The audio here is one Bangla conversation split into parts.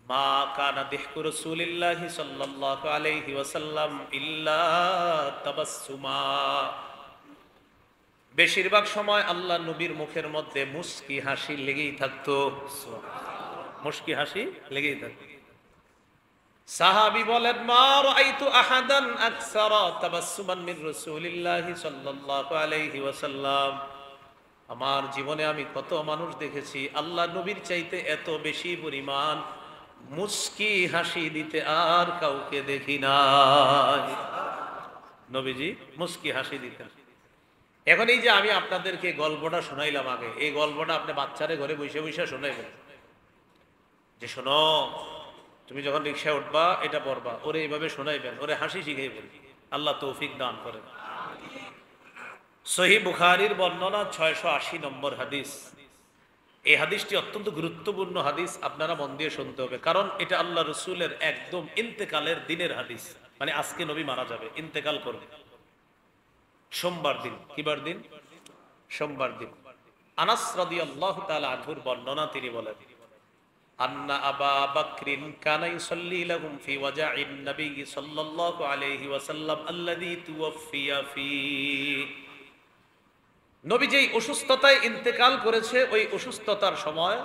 মা কানা দিহকু রাসূলিল্লাহি সাল্লাল্লাহু আলাইহি ওয়াসাল্লাম ইল্লা তাবাসসুমা। বেশিরভাগ সময় আল্লাহ নবীর মুখের মধ্যে মুস্কি হাসি লেগেই থাকতো। মুস্কি হাসি লেগেই থাকতো। সাহাবী বলেন, মা রাআইতু আহাদান আকসারা তাবাসসুমান মিন রাসূলিল্লাহি সাল্লাল্লাহু আলাইহি ওয়াসাল্লাম। আমার জীবনে আমি কত মানুষ দেখেছি, আল্লাহ নবীর চাইতে এত বেশি পরিমাণ মুস্কি হাসি দিতে আর কাউকে দেখি নাই। নবীজি মুস্কি হাসি দিতেন। এখন এই যে আমি আপনাদেরকে গল্পটা শোনাইলাম আগে, এই গল্পটা আপনি বাচ্চারে ঘরে বসে বসে শোনাইবেন যে শোনো, তুমি যখন রিক্সায় উঠবা এটা পড়বা, ওরে এইভাবে শোনাইবেন, ওরে হাসি শিখাইবেন। আল্লাহ তৌফিক দান করেন। সহিহ বুখারীর বর্ণনা 680 নম্বর হাদিস। এই হাদিসটি অত্যন্ত গুরুত্বপূর্ণ হাদিস, আপনারা মন দিয়ে শুনতে হবে, কারণ এটা আল্লাহ রসুলের একদম ইন্তেকালের দিনের হাদিস। মানে আজকে নবী মারা যাবে, ইন্তেকাল করবে সোমবার দিন। কিবার দিন? সোমবার দিন। আনাস রাদিয়াল্লাহু তাআলা আনহুর বর্ণনা, তিনি বলেন, আন্না আবা বকরিন কানা ইউসাল্লি লাহুম ফি ওয়াজাইন নবী সাল্লাল্লাহু আলাইহি ওয়াসাল্লাম আল্লাযী তুওয়াফিয়া ফি। নবী যেই অসুস্থতায় ইন্তেকাল করেছে, ওই অসুস্থতার সময়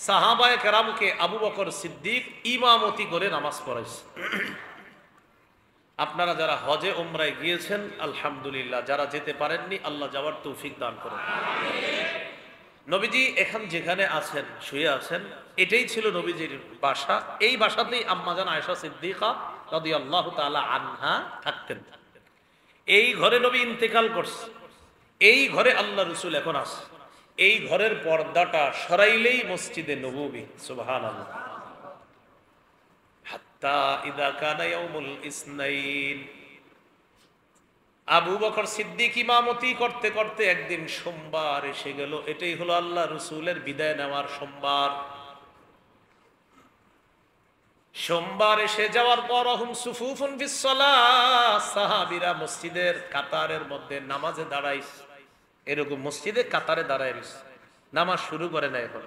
সাহাবায়ে কেরামকে আবু বকর সিদ্দিক ইমামতি করে নামাজ পড়াইছে। আপনারা যারা হজে উমরায় গিয়েছেন আলহামদুলিল্লাহ, যারা যেতে পারেননি আল্লাহ যাওয়ার তৌফিক দান করুন। নবীজি এখন যেখানে আছেন, শুয়ে আছেন, এটাই ছিল নবীজির বাসা। এই বাসাতেই আম্মাজান আয়েশা সিদ্দিকা রাদিয়াল্লাহু তাআলা আনহা থাকতেন। এই ঘরে নবী ইন্তেকাল করছে, এই ঘরে আল্লাহ রসুল এখন আছে। এই ঘরের পর্দাটা সরাইলেই মসজিদে নববী। সুবহানাল্লাহ। হাত্তা ইযা কানা ইয়াউমুল ইসনাইন, আবু বকর সিদ্দিক ইমামতি করতে করতে একদিন সোমবার এসে গেল। এটাই হলো আল্লাহ রসুলের বিদায় নেওয়ার সোমবার। সোমবার এসে যাওয়ার পর হুম সুফুফুন ফিস সালাহ, সাহাবীরা মসজিদের কাতারের মধ্যে নামাজে দাঁড়াইছে। এরকম মসজিদে কাতারে দাঁড়ায় রয়েছে, নামাজ শুরু করে না। এখন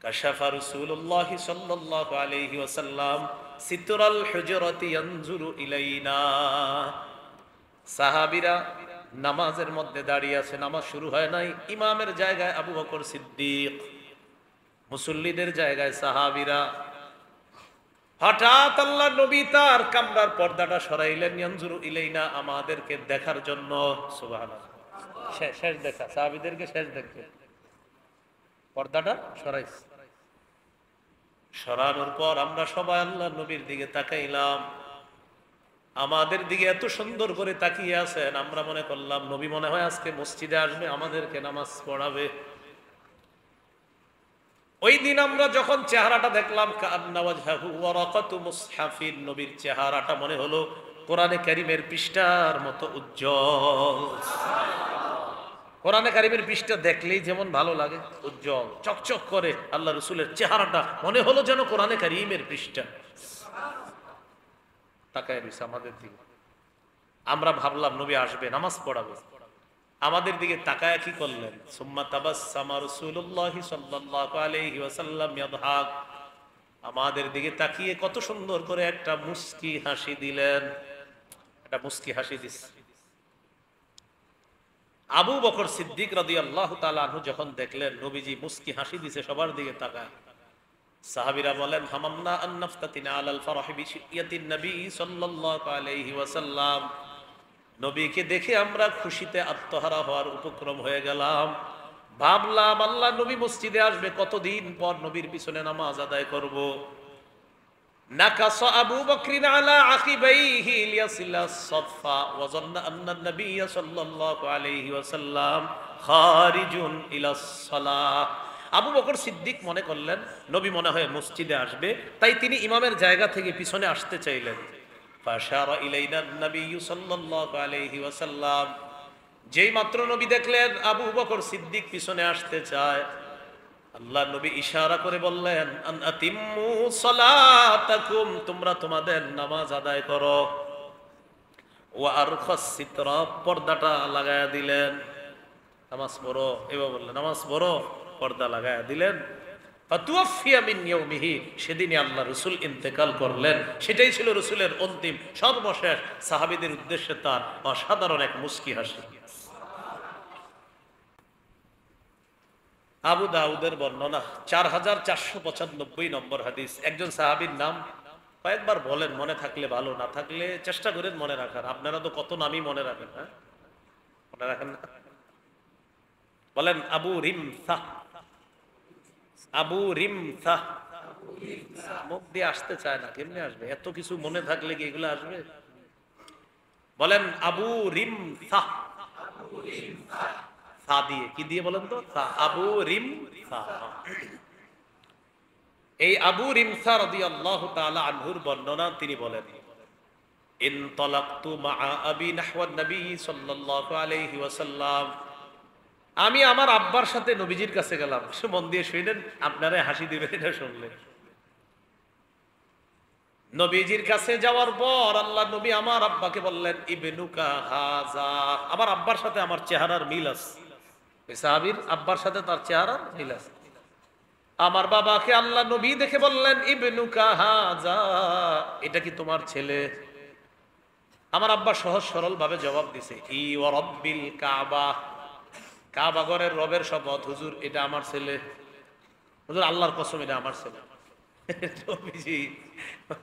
কাশাফা রাসূলুল্লাহ সাল্লাল্লাহু আলাইহি ওয়াসাল্লাম সিতরাল হুজরাতি ইয়ানজুরু ইলাইনা। সাহাবীরা নামাজের মধ্যে দাঁড়িয়ে আছে, নামাজ শুরু হয় নাই। ইমামের জায়গায় আবু বকর সিদ্দিক, মুসল্লিদের জায়গায় সাহাবীরা। হঠাৎ আল্লাহ নবী তার কামরার পর্দাটা সরাইলেন, ইয়ানজুরু ইলাইনা, আমাদেরকে দেখার জন্য। সুবহানাল্লাহ। শেষ দেখা, সাহাবীদেরকে শেষ দেখবে, পর্দাটা সরাইছে। সরানোর পর আমরা সবাই আল্লাহ নবীর দিকে তাকাইলাম। আমাদের দিকে এত সুন্দর করে তাকিয়ে আছেন, আমরা মনে করলাম নবী মনে হয় আজকে মসজিদে আসবে, আমাদেরকে নামাজ পড়াবে। ওই দিন আমরা যখন চেহারাটা দেখলাম, কান্না ওয়াজহাহু ওয়ারাকাতু মুসহাফিন, নবীর চেহারাটা মনে হলো কোরআনে কারীমের পৃষ্ঠার মতো উজ্জ্বল। কোরআনে কারীমের পৃষ্ঠা দেখলেই যেমন ভালো লাগে, উজ্জ্বল চকচক করে, আল্লাহ রসুলের চেহারাটা মনে হলো যেন কোরআনে কারীমের পৃষ্ঠা। তাকায় রয়েছে আমাদের দিকে। আমরা ভাবলাম নবী আসবে, নামাজ পড়াবে। আমাদের দিকে তাকায় কি করলেন? সুম্মা তাবাসসামা রাসূলুল্লাহি সাল্লাল্লাহু আলাইহি ওয়াসাল্লাম ইয়াদহাক, আমাদের দিকে তাকিয়ে কত সুন্দর করে একটা মুস্কি হাসি দিলেন। একটা মুস্কি হাসি দিচ্ছে। আবু বকর সিদ্দিক রাদিয়াল্লাহু তাআলা আনহু যখন দেখলেন নবীজি মুস্কি হাসি দিছে, সবার দিকে তাকায়। সাহাবীরা বলেন, হামামনা আন নাফতাতিনা আলাল ফারহি বিশিয়াতিন নবী সাল্লাল্লাহু আলাইহি ওয়াসাল্লাম, নবীকে দেখে আমরা খুশিতে আত্মহারা হওয়ার উপক্রম হয়ে গেলাম। ভাবলাম আল্লাহ নবী মসজিদে আসবে, কতদিন পর নবীর পিছনে নামাজ আদায় করব। নাকাসা আবু বকরিন আলা আকিবাইহি লিয়াসিলা সাফা ওয়া যান্না আন্না নবী সাল্লাল্লাহু আলাইহি ওয়াসাল্লাম খারিজুন ইলাস সালাহ। আবু বকর সিদ্দিক মনে করলেন নবী মনে হয় মসজিদে আসবে, তাই তিনি ইমামের জায়গা থেকে পিছনে আসতে চাইলেন। ফাশারা ইলাইনা নবী সাল্লাল্লাহু আলাইহি ওয়াসাল্লাম, যেই মাত্র নবী দেখলেন আবু বকর সিদ্দিক পিছনে আসতে চায়, আল্লাহ নবী ইশারা করে বললেন, আন আতিম্মু সালাতাকুম, তোমরা তোমাদের নামাজ আদায় করো। ওয়া আরখাস সিতরা, পর্দাটা লাগায়া দিলেন, নামাজ পড়ো। এবার বললেন নামাজ পড়ো, পর্দা লাগায়া দিলেন। ফাতুওয়াফিয়া মিন ইয়াউমিহি, সেদিনই আল্লাহ রসুল ইন্তেকাল করলেন। সেটাই ছিল রসুলের অন্তিম সর্বশেষ সাহাবীদের উদ্দেশ্যে তার অসাধারণ এক মুস্কি হাসি। আবু দাউদের বর্ণনা 4495 নম্বর হাদিস। একজন সাহাবীর নাম কয়েকবার বলেন, মনে থাকলে ভালো, না থাকলে চেষ্টা করেন মনে রাখার। আপনারা তো কত নামই মনে রাখেন, হ্যাঁ মনে রাখেন না? বলেন আবু রিমসাহ। আবু রিমসাহ। মুখ দিয়ে আসতে চায় না, কেমনে আসবে? এত কিছু মনে থাকলে কি এগুলো আসবে? বলেন আবু রিমসাহ। সা দিয়ে, কি দিয়ে বলেন তো? আবু রিমসাহ। এই আবু রিমসা রাদিয়াল্লাহু তাআলা আনহুর বর্ণনা, তিনি বলেন ইনতালাকতু মাআ আবি নাহওয়া নবী সাল্লাল্লাহু আলাইহি ওয়াসাল্লাম, আমি আমার আব্বার সাথে নবীজির কাছে গেলাম। মন দিয়ে শুনেন, আপনারা হাসি দিবেন এটা শুনলে। নবীজির কাছে যাওয়ার পর আল্লাহ নবী আমার আব্বাকে বললেন ইবনুকা হাযা, আমার আব্বার সাথে আমার চেহারার মিল আছে। ওই সাহাবীর আব্বার সাথে তার চেহারার মিল আছে। আমার বাবাকে আল্লাহ নবী দেখে বললেন ইবনুকা হাযা, এটা কি তোমার ছেলে? আমার আব্বা সহজ সরল ভাবে জবাব দিছে ই ওয়া রাব্বিল কাবা, কাবা ঘরের রবের শপথ হুজুর, এটা আমার ছেলে। হুজুর আল্লাহর কসম এটা আমার ছেলে। নবীজি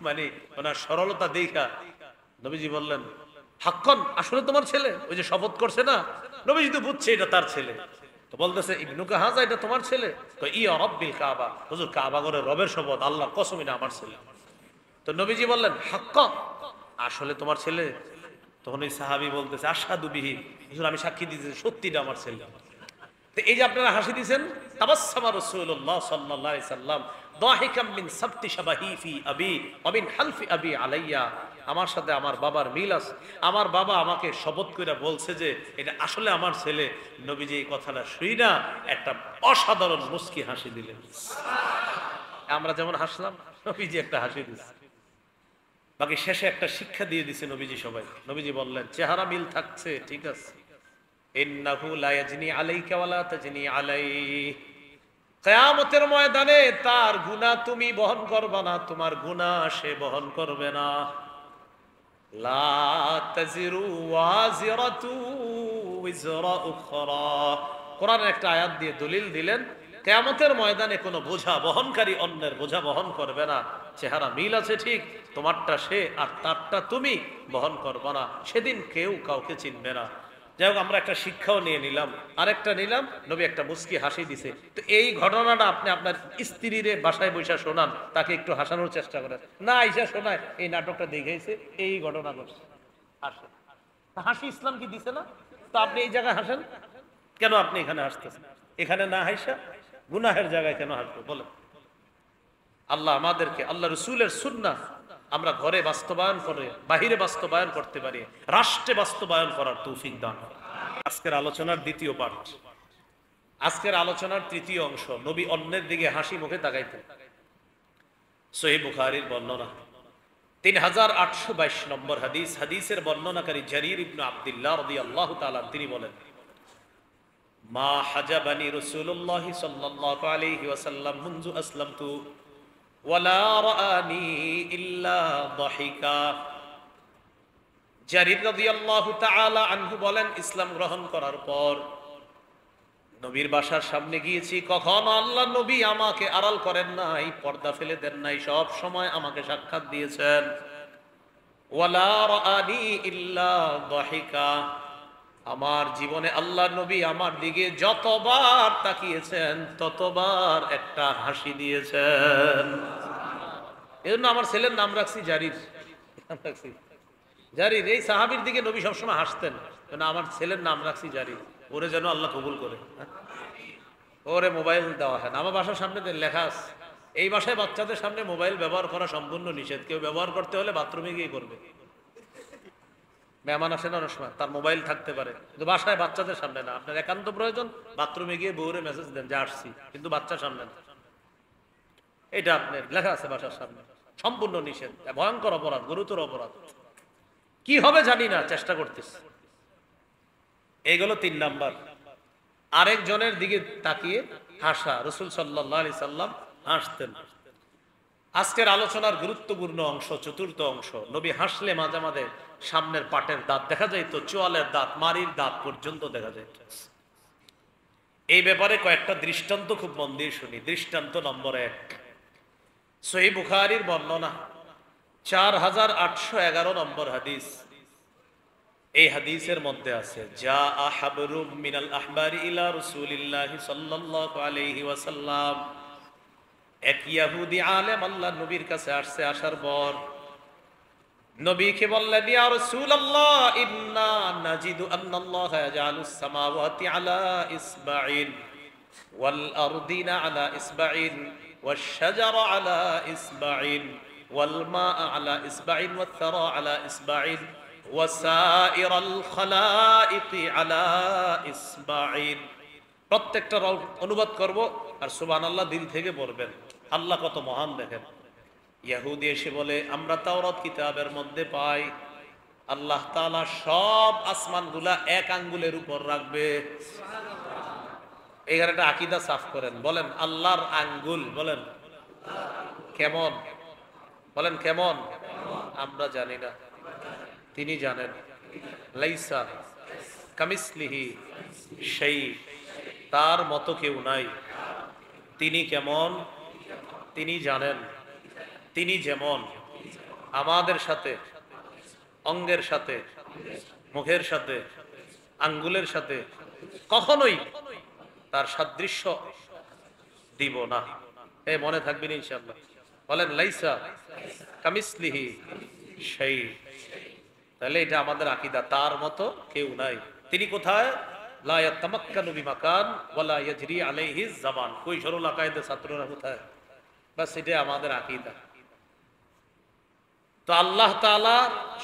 মানে ওনার সরলতা দেখা নবীজি বললেন হাক্কান, আসলে তোমার ছেলে? ওই যে শপথ করছে না, নবীজি তো বুঝছে এটা তার ছেলে, তো বলতেছে ইবনুকা হাযা, এটা তোমার ছেলে? তো ই ওয়া রাব্বিল কাবা, হুজুর কাবা ঘরের রবের শপথ, আল্লাহর কসম এটা আমার ছেলে। তো নবীজি বললেন হাক্কান, আসলে তোমার ছেলে? তখন ওই সাহাবী বলতেছে আশহাদু বিহি, হুজুর আমি সাক্ষী দিতেছি সত্যিটা আমার ছেলে। তো এই যে আপনারা হাসি দিয়েছেন, তাবাসসামা রাসূলুল্লাহ সাল্লাল্লাহু আলাইহি সাল্লাম দাহিকাম মিন সাবতি শাবাহি ফি আবি ওয়া মিন হালফি আবি আলাইয়া, আমার সাথে আমার বাবার মিল আছে, আমার বাবা আমাকে শপথ করে বলছে যে এটা আসলে আমার ছেলে। নবীজি এই কথাটা শুই না একটা অসাধারণ মুস্কি হাসি দিলেন। আমরা যেমন হাসলাম, নবীজি একটা হাসি দিলেন। বাকি শেষে একটা শিক্ষা দিয়ে দিছে নবীজি সবাই। নবীজি বললেন চেহারা মিল থাকছে, ঠিক আছে, ইন্নাহু লা ইয়াজনি আলাইকা ওয়া লা তাজনি আলাইহি, কিয়ামতের ময়দানে তার গুনাহ তুমি বহন করবে না, তোমার গুনাহ সে বহন করবে না। লা তাজিরু ওয়াজিরাতু উযরা উখরা, কোরআনের একটা আয়াত দিয়ে দলিল দিলেন কিয়ামতের ময়দানে কোনো বোঝা বহনকারী অন্যের বোঝা বহন করবে না। চেহারা মিল আছে ঠিক, তোমারটা সে আর তারটা তুমি বহন করবে না, সেদিন কেউ কাউকে চিনবে না। যাই হোক, আমরা একটা শিক্ষাও নিয়ে নিলাম, আরেকটা নিলাম, নবী একটা মুস্কি হাসি দিছে। তো এই ঘটনাটা আপনি আপনার স্ত্রীর বাসায় বসে শোনান, তাকে একটু হাসানোর চেষ্টা করেন না, আইসা শোনায় এই নাটকটা দেখেছে, এই ঘটনা ঘটছে, হাসে। হাসি ইসলাম কি দিছে না? তো আপনি এই জায়গায় হাসেন কেন? আপনি এখানে হাসতেছেন, এখানে না হাসা গুনাহের জায়গায় কেন হাসবো বলেন? আল্লাহ আমাদেরকে আল্লাহ রসুলের সুন্নাহ আমরা ঘরে বাস্তবায়ন করে, বাহিরে বাস্তবায়ন করতে পারি, রাষ্ট্রে বাস্তবায়ন করার তৌফিক দান। আজকের আলোচনার দ্বিতীয় পার্ট, আজকের আলোচনার তৃতীয় অংশ, নবী অন্যের দিকে হাসি মুখে তাকাইতেন। সহিহ বুখারীর বর্ণনা 3822 নম্বর হাদিস। হাদিসের বর্ণনাকারী জারীর ইবনে আব্দুল্লাহ রাদিয়াল্লাহু তাআলা তিনি বলেন মা হাজাবানি রাসূলুল্লাহ সাল্লাল্লাহু আলাইহি ওয়াসাল্লাম মুনযু আসলামতু ওয়ালা রাআনি ইল্লা দাহিকা। জারীর রাদিয়াল্লাহু তাআলা আনহু বলেন ইসলাম গ্রহণ করার পর নবীর বাসার সামনে গিয়েছি, কখনো আল্লাহ নবী আমাকে আড়াল করেন নাই, পর্দা ফেলে দেন নাই, সব সময় আমাকে সাক্ষাৎ দিয়েছেন। ওয়ালা রাআনি ইল্লা দাহিকা, আমার জীবনে আল্লাহ নবী আমার দিকে যতবার তাকিয়েছেন ততবার একটা হাসি দিয়েছেন। এজন্য আমার ছেলের নাম রাখছি জারির, জারির। এই সাহাবীর দিকে নবী সবসময় হাসতেন, আমার ছেলের নাম রাখছি জারির, ওরে যেন আল্লাহ কবুল করে। ওরে মোবাইল দেওয়া হয় না, আমার বাসার সামনে লেখা আছে এই বাসায় বাচ্চাদের সামনে মোবাইল ব্যবহার করা সম্পূর্ণ নিষেধ, কেউ ব্যবহার করতে হলে বাথরুমে গিয়ে করবে। মেহমান আসে না অনেক সময়, তার মোবাইল থাকতে পারে, কিন্তু বাসায় বাচ্চাদের সামনে না। আপনার একান্ত প্রয়োজন বাথরুমে গিয়ে বউরে মেসেজ দেন যে আসছি, কিন্তু বাচ্চার সামনে না। এটা আপনার লেখা আছে বাসার সামনে, সম্পূর্ণ নিষেধ, ভয়ঙ্কর অপরাধ, গুরুতর অপরাধ। কি হবে জানি না, চেষ্টা করতেছি। এইগুলো 3 নাম্বার। আরেকজনের দিকে তাকিয়ে হাসা, রাসূল সাল্লাল্লাহু আলাইহি সাল্লাম হাসতেন। আজকের আলোচনার গুরুত্বপূর্ণ অংশ, চতুর্থ অংশ, নবী হাসলে মাঝে মাঝে সামনের পাটের দাঁত দেখা যাইত, চোয়ালের দাঁত, মাড়ির দাঁত পর্যন্ত দেখা যাইত। এই ব্যাপারে কয়েকটা দৃষ্টান্ত খুব মন দিয়ে শুনি। দৃষ্টান্ত নম্বর 1, সহিহ বুখারীর বর্ণনা 4811 নম্বর হাদিস। এই হাদিসের মধ্যে আছে, যা আহাবরুম মিনাল আহবারি ইলা রাসূলিল্লাহি সাল্লাল্লাহু আলাইহি ওয়াসাল্লাম, এক ইহুদি আলেম আল্লাহ নবীর কাছে আসছে। আসার পর নবীকে বললেন, ইয়া রাসূলুল্লাহ, ইন্না নাজিদু আন্নাল্লাহা ইয়াজআলুস সামাওয়াতি আলা ইসবাইন ওয়াল আরদিনা আলা ইসবাইন ওয়াশ শাজারা আলা ইসবাইন ওয়াল মা'a আলা ইসবাইন ওয়াত থারা আলা ইসবাইন ওয়াসাইরাল খালাইকি আলা ইসবাইন। প্রত্যেকটা অনুবাদ করব আর সুবহানাল্লাহ দিল থেকে পড়বেন। আল্লাহ কত মহান দেখেন। ইহুদি এসে বলে, আমরা তাওরাত কিতাবের মধ্যে পাই আল্লাহ তাআলা সব আসমানগুলা এক আঙ্গুলের উপর রাখবে। এই একটা আকীদা সাফ করেন, বলেন আল্লাহর আঙ্গুল, বলেন কেমন, বলেন কেমন। আমরা জানি না, তিনি জানেন। লাইসা কামিসলিহি শাই, তার মতো কেউ নাই। তিনি কেমন, তিনি জানেন। তিনি যেমন আমাদের সাথে, অঙ্গের সাথে, মুখের সাথে, আঙ্গুলের সাথে কখনোই তার সাদৃশ্য দিব না। এ মনে থাকবেন ইনশাআল্লাহ। বলেন লাইসা কামিসলিহি শাই। তাহলে এটা আমাদের আকীদা, তার মতো কেউ নাই। তিনি কোথায়? লা ইয়াতামাক্কানু বিমাকান ওয়ালা ইয়াজরি আলাইহি জামান। কই সরল আকায়েদের ছাত্ররা কোথায়? বাস এটা আমাদের আকীদা। তো আল্লাহ তাআলা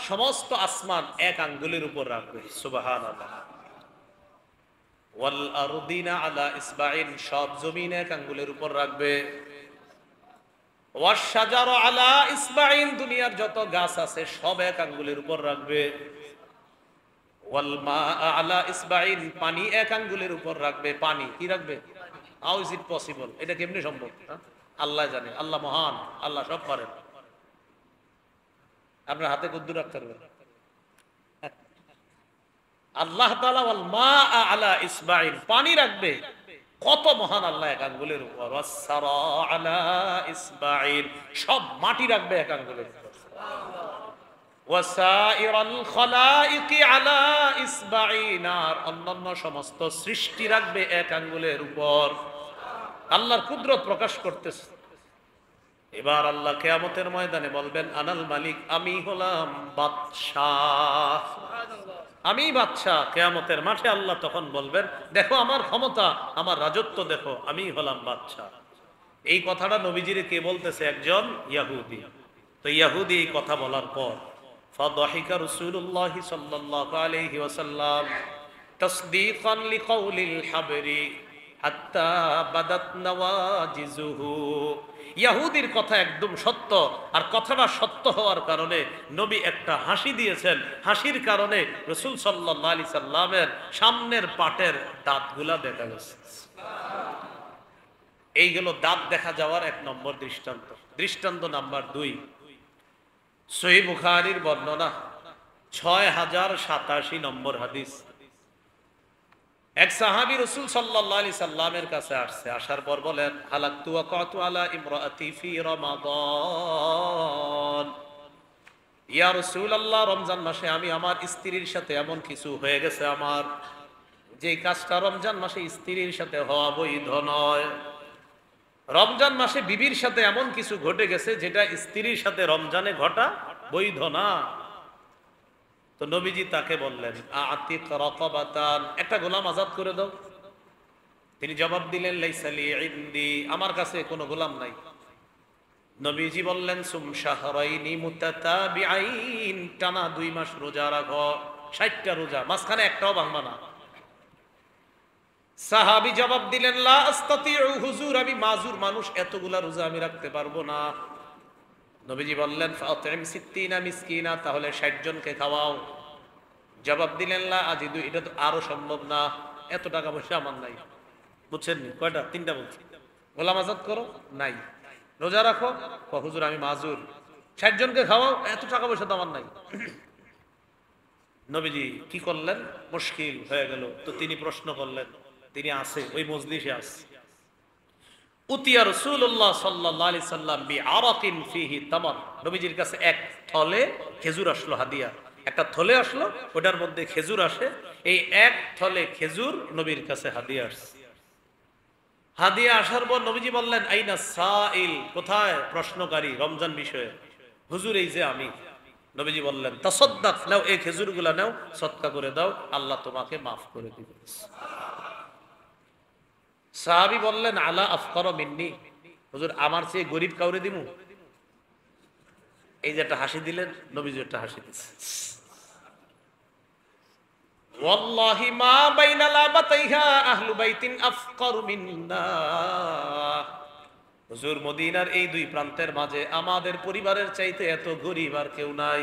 সমস্ত আসমান এক আঙ্গুলের উপর রাখবে, সুবহানাল্লাহ। ওয়াল আরদিনা আলা ইসবাইন, সব জমিন এক আঙ্গুলের উপর রাখবে। ওয়াশ শাজারা আলা ইসবাইন, দুনিয়ার যত গাছ আছে সব এক আঙ্গুলের উপর রাখবে। ওয়াল মা'a আলা ইসবাইন, পানি এক আঙ্গুলের উপর রাখবে। পানি কি রাখবে? How is it possible? এটা কেমনে সম্ভব? আল্লাহ জানে, আল্লাহ মহান, আল্লাহ সব পারেন। আপনার হাতে কদ্দুর রাখতে পারবেন? আল্লাহ তাআলা ওয়াল মা'a আলা ইসবাইন, পানি রাখবে। কত মহান আল্লাহ এক আঙ্গুলের উপর। ওয়াসসারা আলা ইসবাইন, সব মাটি রাখবে এক আঙ্গুলের উপর। ওয়াসাইরাল খালাইকি আলা ইসবাইন, আর অন্যান্য সমস্ত সৃষ্টি রাখবে এক আঙ্গুলের উপর। আল্লাহর কুদরত প্রকাশ করতেছে। এবার আল্লাহ কিয়ামতের ময়দানে বলবেন, আনাল মালিক, আমি হলাম বাদশাহ, আমি বাদশাহ। কিয়ামতের মাঠে আল্লাহ তখন বলবেন, দেখো আমার ক্ষমতা, আমার রাজত্ব দেখো, আমি হলাম বাদশাহ। এই কথাটা নবীজিরে কে বলতেছে? একজন ইহুদি। তো ইহুদি এই কথা বলার পর ফাদাহিকা রাসূলুল্লাহ সাল্লাল্লাহু আলাইহি ওয়াসাল্লাম তাসদীকান লিকাউলিল হাবরি হাত্তা বাদাত নওয়াজিজুহু। ইহুদির কথা একদম সত্য, আর কথাটা সত্য হওয়ার কারণে নবী একটা হাসি দিয়েছেন। হাসির কারণে রাসূল সাল্লাল্লাহু আলাইহি সাল্লামের সামনের পাটের দাঁতগুলা দেখা গেছে। এইগুলো দাঁত দেখা যাওয়ার এক নম্বর দৃষ্টান্ত। দৃষ্টান্ত নাম্বার 2, সহিহ বুখারীর বর্ণনা 6087 নম্বর হাদিস। এক সাহাবী রাসূল সাল্লাল্লাহু আলাইহি সাল্লামের কাছে আসছে। আসার পর বলেন, হালাকতু ওয়াকাতু আলা ইমরাতি ফি রমাদান, ইয়া রাসূলুল্লাহ, রমজান মাসে আমি আমার স্ত্রীর সাথে এমন কিছু হয়ে গেছে আমার, যে কাজটা রমজান মাসে স্ত্রীর সাথে হওয়া বৈধ নয়। রমজান মাসে বিবির সাথে এমন কিছু ঘটে গেছে যেটা স্ত্রীর সাথে রমজানে ঘটা বৈধ না। তো নবীজি তাকে বললেন, আতিক রাকাবাতান, একটা গোলাম আজাদ করে দাও। তিনি জবাব দিলেন, লাইসা লি ইনদি, আমার কাছে কোনো গোলাম নাই। নবীজি বললেন, সুম শাহরাইনি মুতাতাবিআইন, টানা 2 মাস রোজা রাখো, 60টা রোজা, মাঝখানে একটাও ভাঙবা না। সাহাবী জবাব দিলেন, লা আস্তাতিউ হুজুর, আমি মাজুর মানুষ, এতগুলা রোজা আমি রাখতে পারবো না। নবীজি বললেন, ফাতিম 60 মিসকিনা, তাহলে 60 জনকে খাওয়াও। জবাব দিলেন, লা আজিদু, এটা তো আরো সম্ভব না, এত টাকা পয়সা আমার নাই। বুঝছেন? কয়টা? 3টা বলছি। গোলাম আজাদ করো, নাই। রোজা রাখো, হুজুর আমি মাজুর। 60 জনকে খাওয়াও, এত টাকা পয়সা তো আমার নাই। নবীজি কি করলেন, মুশকিল হয়ে গেল। তো তিনি প্রশ্ন করলেন, তিনি আছে ওই মজলিসে আছে। উতিয়া রাসূলুল্লাহ সাল্লাল্লাহু আলাইহি সাল্লাম বিআরাকিন ফিহি তামার, নবীজির কাছে এক থলে খেজুর আসলো হাদিয়া। একটা থলে আসলো, ওটার মধ্যে খেজুর আসে। এই এক থলে খেজুর নবীর কাছে হাদিয়া আসছে। হাদিয়া আসার পর নবীজি বললেন, আইনা সাইল, কোথায় প্রশ্নকারী রমজান বিষয়ে? হুজুর এই যে আমি। নবীজি বললেন, তাসাদ্দাক, নাও এই খেজুরগুলা নাও, সদকা করে দাও, আল্লাহ তোমাকে মাফ করে দিবে। সাহাবী বললেন, আলা আফকার মিন্নি, হুজুর আমার চেয়ে গরিব কাউরে দিমু? এই যে একটা হাসি দিলেন, নবীজি একটা হাসি দিচ্ছে। ওয়াল্লাহি মা বাইনা লাবাতাইহা আহলু বাইতিন আফকারু মিন্না, হুজুর মদিনার এই দুই প্রান্তের মাঝে আমাদের পরিবারের চাইতে এত গরিব আর কেউ নাই।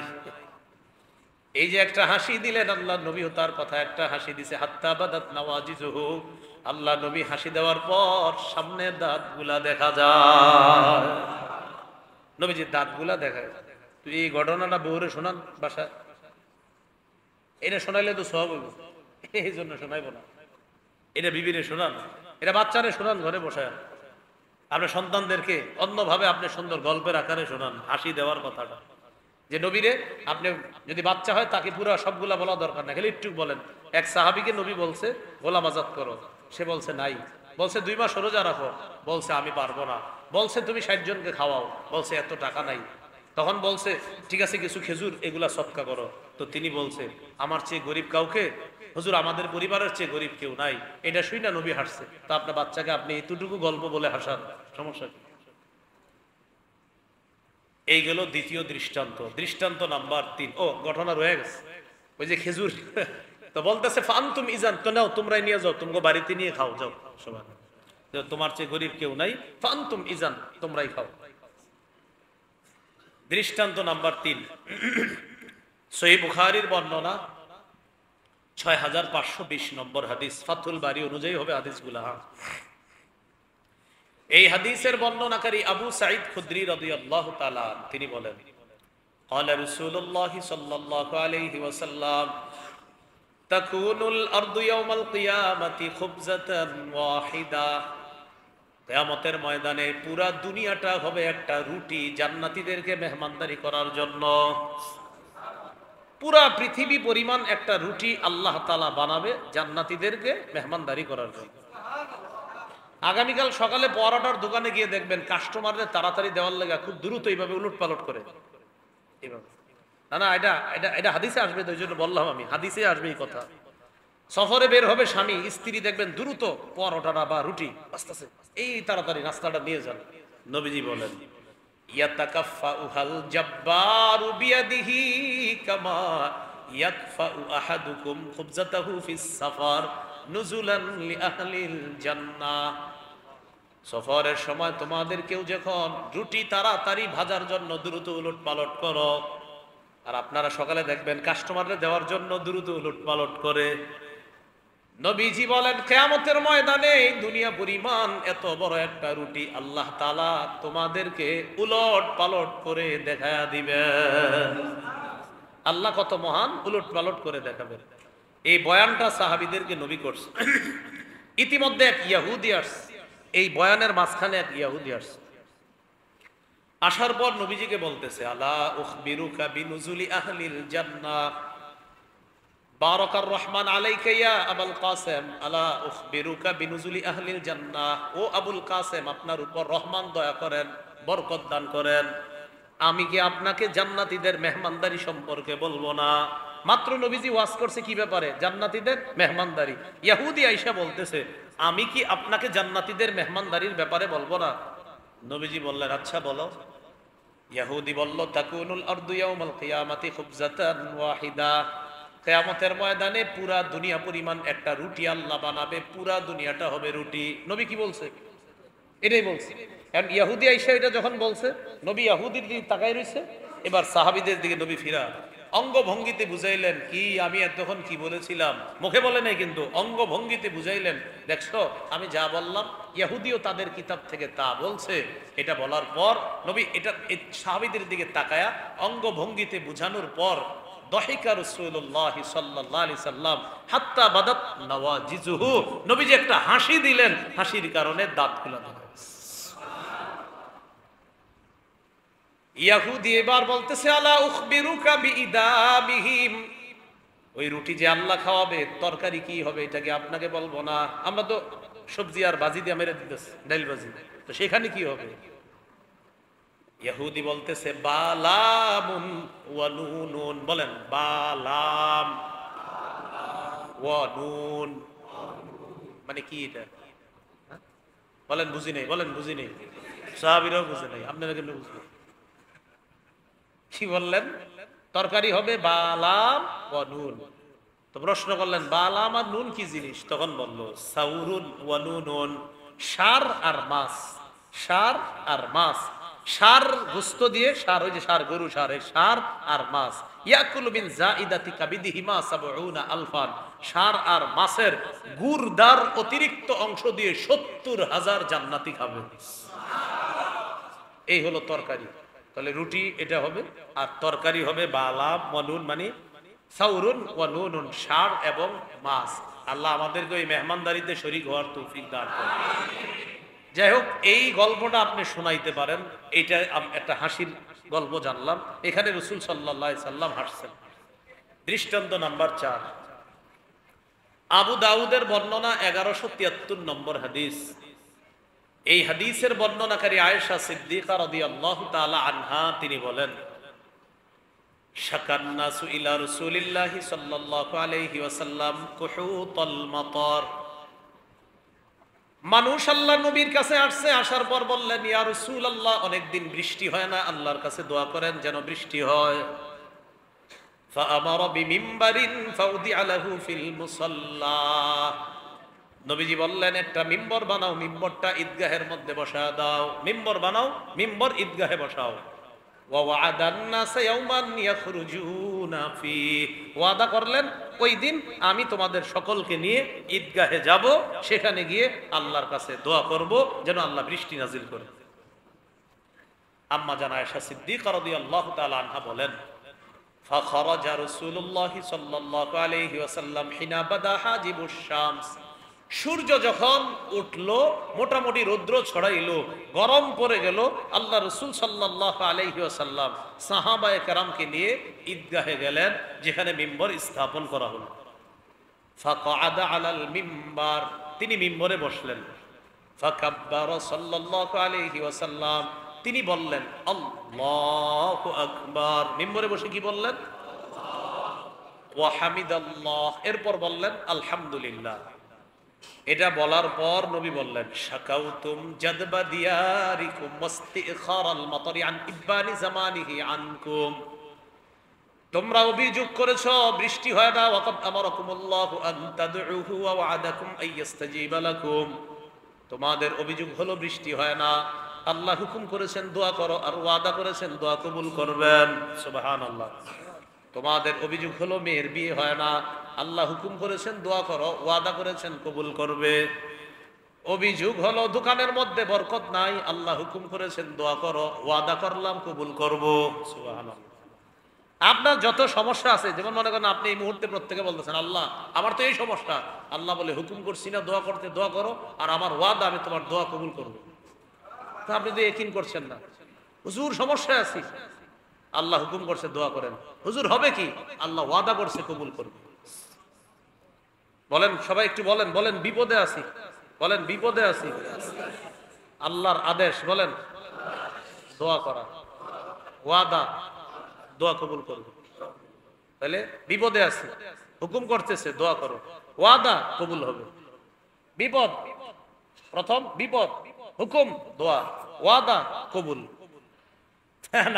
এই যে একটা হাসি দিলেন, আল্লাহ নবীও তার কথা একটা হাসি দিছে। হাত্তা বাদাত নাওয়াজিজুহু, আল্লাহ নবী হাসি দেওয়ার পর সামনের দাঁতগুলা দেখা যায়। নবীজির দাঁতগুলা দেখা যায়। তুই এই ঘটনাটা বউরে শোনান বাসায়, এটা শোনাইলে তো সব হইব, এই জন্য শোনাইব না। এটা বিবিরে শোনান, এটা বাচ্চারে শোনান ঘরে বসায়। আপনার সন্তানদেরকে অন্যভাবে আপনি সুন্দর গল্পের আকারে শোনান হাসি দেওয়ার কথাটা। যে নবীরে আপনি যদি বাচ্চা হয় তাকে পুরো সবগুলা বলা দরকার না, খালি একটু বলেন। এক সাহাবীকে নবী বলছে গোলাম আজাদ করো, সে বলছে নাই। বলছে 2 মাস রোজা রাখো, বলছে আমি পারবো না। বলছে তুমি 60 জনকে খাওয়াও, বলছে এত টাকা নাই। তখন বলছে ঠিক আছে কিছু খেজুর এগুলা সদকা করো। তো তিনি বলছে আমার চেয়ে গরিব কাউকে, হুজুর আমাদের পরিবারের চেয়ে গরিব কেউ নাই। এটা শুই না নবী হাসছে। তো আপনার বাচ্চাকে আপনি এতটুকু গল্প বলে হাসান, সমস্যা কি? এই গেল দ্বিতীয় দৃষ্টান্ত। দৃষ্টান্ত নাম্বার 3, ও ঘটনা রয়ে গেছে, ওই যে খেজুর। তো বলতেছে ফান্তুম ইজান, তো নাও তোমরাই নিয়ে যাও, তোমাকে বাড়িতে নিয়ে খাও, যাও সবাই, তোমার চেয়ে গরিব কেউ নাই, ফান্তুম ইজান, তোমরাই খাও। দৃষ্টান্ত নাম্বার 3, সহিহ বুখারীর বর্ণনা 6520 নম্বর হাদিস, ফাথুল বারী অনুযায়ী হবে হাদিসগুলা। এই হাদিসের বর্ণনাকারী আবু সাঈদ খুদরি রাদিয়াল্লাহু তাআলা তিনি বলেন, قال رسول الله صلى الله عليه وسلم تكون الارض يوم القيامه خبزة واحدة, কিয়ামতের ময়দানে পুরা দুনিয়াটা হবে একটা রুটি জান্নাতীদেরকে মেহমানদারি করার জন্য। পুরা পৃথিবী পরিমাণ একটা রুটি আল্লাহ তাআলা বানাবে জান্নাতীদেরকে মেহমানদারি করার জন্য। আগামীকাল সকালে পরোটার দোকানে গিয়ে দেখবেন কাস্টমারদের তাড়াতাড়ি দেওয়ার লাগা খুব দ্রুত এইভাবে উলট পালট করে এইভাবে। না না, এটা এটা এটা হাদিসে আসবে, তো এই জন্য বললাম আমি, হাদিসে আসবে এই কথা। সফরে বের হবে স্বামী, স্ত্রী দেখবেন দ্রুত পরোটাটা বা রুটি আস্তে আস্তে এই তাড়াতাড়ি নাস্তাটা নিয়ে যান। নবীজি বলেন, ইয়াতাকাফাউহাল জাব্বারু বিয়াদিহি কামা ইয়াকফাউ আহাদুকুম খুবজাতাহু ফিস সাফার নুজুলান লিআহলিল জান্নাহ। সফরের সময় তোমাদের কেউ যখন রুটি তাড়াতাড়ি ভাজার জন্য দ্রুত উলট পালট করো, আর আপনারা সকালে দেখবেন কাস্টমারদের দেওয়ার জন্য দ্রুত উলট পালট করে। নবীজি বলেন কিয়ামতের ময়দানে এই দুনিয়া পরিমাণ এত বড় একটা রুটি আল্লাহ তাআলা তোমাদেরকে উলট পালট করে দেখায়া দিবেন। আল্লাহ কত মহান, উলট পালট করে দেখাবেন। এই বয়ানটা সাহাবীদেরকে নবী করছে। ইতিমধ্যে এক ইহুদি আসছে, এই বয়ানের মাঝখানে এক ইহুদি আসছে। আসার পর নবীজিকে বলতেছে, আলা উখবিরুকা বিনুজুলি আহলিল জান্নাহ বারাকার রহমান আলাইকা ইয়া আবুল কাসেম, আলা উখবিরুকা বিনুজুলি আহলিল জান্নাহ, ও আবুল কাসেম আপনার উপর রহমান দয়া করেন, বরকত দান করেন। আমি কি আপনাকে জান্নাতীদের মেহমানদারি সম্পর্কে বলবো না? মাত্র নবীজি ওয়াজ করছে কি ব্যাপারে? জান্নাতীদের মেহমানদারি। ইহুদি আয়েশা বলতেছে, আমি কি আপনাকে জান্নাতীদের মেহমানদারির ব্যাপারে বলবো না? নবীজি বললেন, আচ্ছা বলো। ইহুদি বলল, তাকুনুল আরদু ইয়াউমাল কিয়ামাতি খুবজাতান ওয়াহিদা, কিয়ামতের ময়দানে পুরা দুনিয়া পরিমাণ একটা রুটি আল্লাহ বানাবে, পুরা দুনিয়াটা হবে রুটি। নবী কি বলছে? এটাই বলছে। কারণ ইহুদি আয়েশা এটা যখন বলছে, নবী ইহুদির দিকে তাকাই রইছে, এবার সাহাবীদের দিকে নবী ফিরা, অঙ্গভঙ্গিতে বুঝাইলেন। কি আমি এতক্ষণ কি বলেছিলাম, মুখে বলে নাই কিন্তু অঙ্গভঙ্গিতে বুঝাইলেন, দেখছো আমি যা বললাম ইহুদিও তাদের কিতাব থেকে তা বলছে। এটা বলার পর নবী এটা সাহাবীদের দিকে তাকায়া অঙ্গভঙ্গিতে বুঝানোর পর দহিকা রাসূলুল্লাহ সাল্লাল্লাহু আলাইহি সাল্লাম হাত্তা বাদাত নওয়াজিজুহু, নবীজি একটা হাসি দিলেন, হাসির কারণে দাঁতগুলো দেখা গেছে। ইহুদি এবার বলতেছে আলা উখবিরুকা বিইদাবিহিম, ওই রুটি যে আল্লাহ খাওয়াবে তরকারি কি হবে এটা কি আপনাকে বলবো না? আমরা তো সবজি আর ভাজি দিয়ে মেরে দিতেছি, ডাল ভাজি, তো সেখানে কি হবে? ইহুদি বলতেছে বালামুন ওয়া নুনুন, বলেন বালাম ওয়া নুন মানে কি এটা? বলেন বুঝি নেই, বলেন বুঝি নেই। সাহাবীরাও বুঝে নাই, আপনারা কেন বুঝলেন? কি বললেন? তরকারি হবে বালাম ওয়া নুন। তো প্রশ্ন করলেন বালাম আর নুন কি জিনিস? তখন বলল সাউরুন ওয়া নুনুন, সার আর মাছ। সার আর মাছ, সার গোস্ত দিয়ে, সার ওই যে সার গরু সার, এই সার আর মাছ। ইয়াকুলু মিন জাইদাতি কাবিদিহিমা সাবউনা আলফান, সার আর মাছের গুরদার অতিরিক্ত অংশ দিয়ে ৭০,০০০ জান্নাতি খাবে। এই হলো তরকারি। তাহলে রুটি এটা হবে আর তরকারি হবে বালাম ওয়া নুন মানে সাউরুন ওয়া নুনুন, সার এবং মাছ। আল্লাহ আমাদেরকে ওই মেহমানদারিতে শরীক হওয়ার তৌফিক দান করেন। যাই হোক, এই গল্পটা আপনি শোনাইতে পারেন, এটা একটা হাসির গল্প জানলাম। এখানে রাসূল সাল্লাল্লাহু আলাইহি সাল্লাম হাসছেন। দৃষ্টান্ত নাম্বার ৪, আবু দাউদের বর্ণনা 1173 নম্বর হাদিস। এই হাদিসের বর্ণনাকারী আয়েশা সিদ্দিকা রাদিয়াল্লাহু তাআলা আনহা, তিনি বলেন শাকান নাসু ইলা রাসূলিল্লাহি সাল্লাল্লাহু আলাইহি ওয়াসাল্লাম কুহুতাল মাতার, মানুষ আল্লাহ নবীর কাছে আসছে, আসার পর বললেন ইয়া রাসূলুল্লাহ অনেকদিন বৃষ্টি হয় না, আল্লাহর কাছে দোয়া করেন যেন বৃষ্টি হয়। ফাআমারা বিমিম্বারিন ফাউদিআ লাহু ফিল মুসাল্লা, নবীজি বললেন একটা মিম্বর বানাও, মিম্বরটা ঈদগাহের মধ্যে বসায় দাও। মিম্বর বানাও, মিম্বর ঈদগাহে বসাও। ওয়া ওয়া'আদান নাস ইয়াওমান ইয়াখরুজুনা ফি, ওয়াদা করলেন ওই দিন আমি তোমাদের সকলকে নিয়ে ঈদগাহে যাব, সেখানে গিয়ে আল্লাহর কাছে দোয়া করব যেন আল্লাহ বৃষ্টি নাজিল করে। আম্মা জান আয়েশা সিদ্দিকা রাদিয়াল্লাহু তাআলা আনহা বলেন ফাখারাজা রাসূলুল্লাহ সাল্লাল্লাহু আলাইহি ওয়াসাল্লাম হিনা বাদা হাজিবুশ শামস, সূর্য যখন উঠলো, মোটামুটি রৌদ্র ছড়াইলো, গরম পড়ে গেল, আল্লাহ রাসূল সাল্লাল্লাহু আলাইহি ওয়াসাল্লাম সাহাবায়ে কেরামকে নিয়ে ঈদগাহে গেলেন, যেখানে মিম্বর স্থাপন করা হলো। ফাকআদা আলাল মিম্বার, তিনি মিম্বরে বসলেন। ফাকাব্বারা সাল্লাল্লাহু আলাইহি ওয়াসাল্লাম, তিনি বললেন আল্লাহু আকবার। মিম্বরে বসে কি বললেন? ওয়া হামিদাল্লাহ, এরপর বললেন আলহামদুলিল্লাহ। এটা বলার পর নবী বললেন শাকাউতুম জাদবা দিয়ারিকুম ওয়াস্তিখারাল মাতারি আন ইবানি জামানিহি আনকুম, তোমরা অভিযোগ করেছো বৃষ্টি হয় না। ওয়াকাদ আমারাকুমুল্লাহু আন তাদউহু ওয়া ওয়া'আদাকুম আইয়াস্তাজিবা লাকুম, তোমাদের অভিযোগ হলো বৃষ্টি হয় না, আল্লাহ হুকুম করেছেন দোয়া করো আর ওয়াদা করেছেন দোয়া কবুল করবেন। সুবহানাল্লাহ। তোমাদের অভিযোগ হলো মেয়ের বিয়ে হয় না, আল্লাহ হুকুম করেছেন দোয়া করো, ওয়াদা করেছেন কবুল করবে। অভিযোগ হলো দোকানের মধ্যে বরকত নাই, আল্লাহ হুকুম করেছেন দোয়া করো, ওয়াদা করলাম কবুল করব। সুবহানাল্লাহ। আপনার যত সমস্যা আছে, যেমন মনে করেন আপনি এই মুহূর্তে প্রত্যেকে বলতেছেন আল্লাহ আমার তো এই সমস্যা, আল্লাহ বলে হুকুম করছি না দোয়া করতে, দোয়া করো আর আমার ওয়াদা আমি তোমার দোয়া কবুল করবো। তা আপনি তো ইয়াকিন করছেন না। হুজুর সমস্যা আছি, আল্লাহ হুকুম করছে দোয়া করেন। হুজুর হবে কি? আল্লাহ ওয়াদা করছে কবুল করবে। বলেন সবাই একটু বলেন, বলেন বিপদে আছি, বলেন বিপদে আছি। আল্লাহর আদেশ বলেন দোয়া করা, ওয়াদা দোয়া কবুল করবে। তাহলে বিপদে আছি, হুকুম করতেছে দোয়া করো, ওয়াদা কবুল হবে। বিপদ প্রথম, বিপদ হুকুম দোয়া, ওয়াদা কবুল।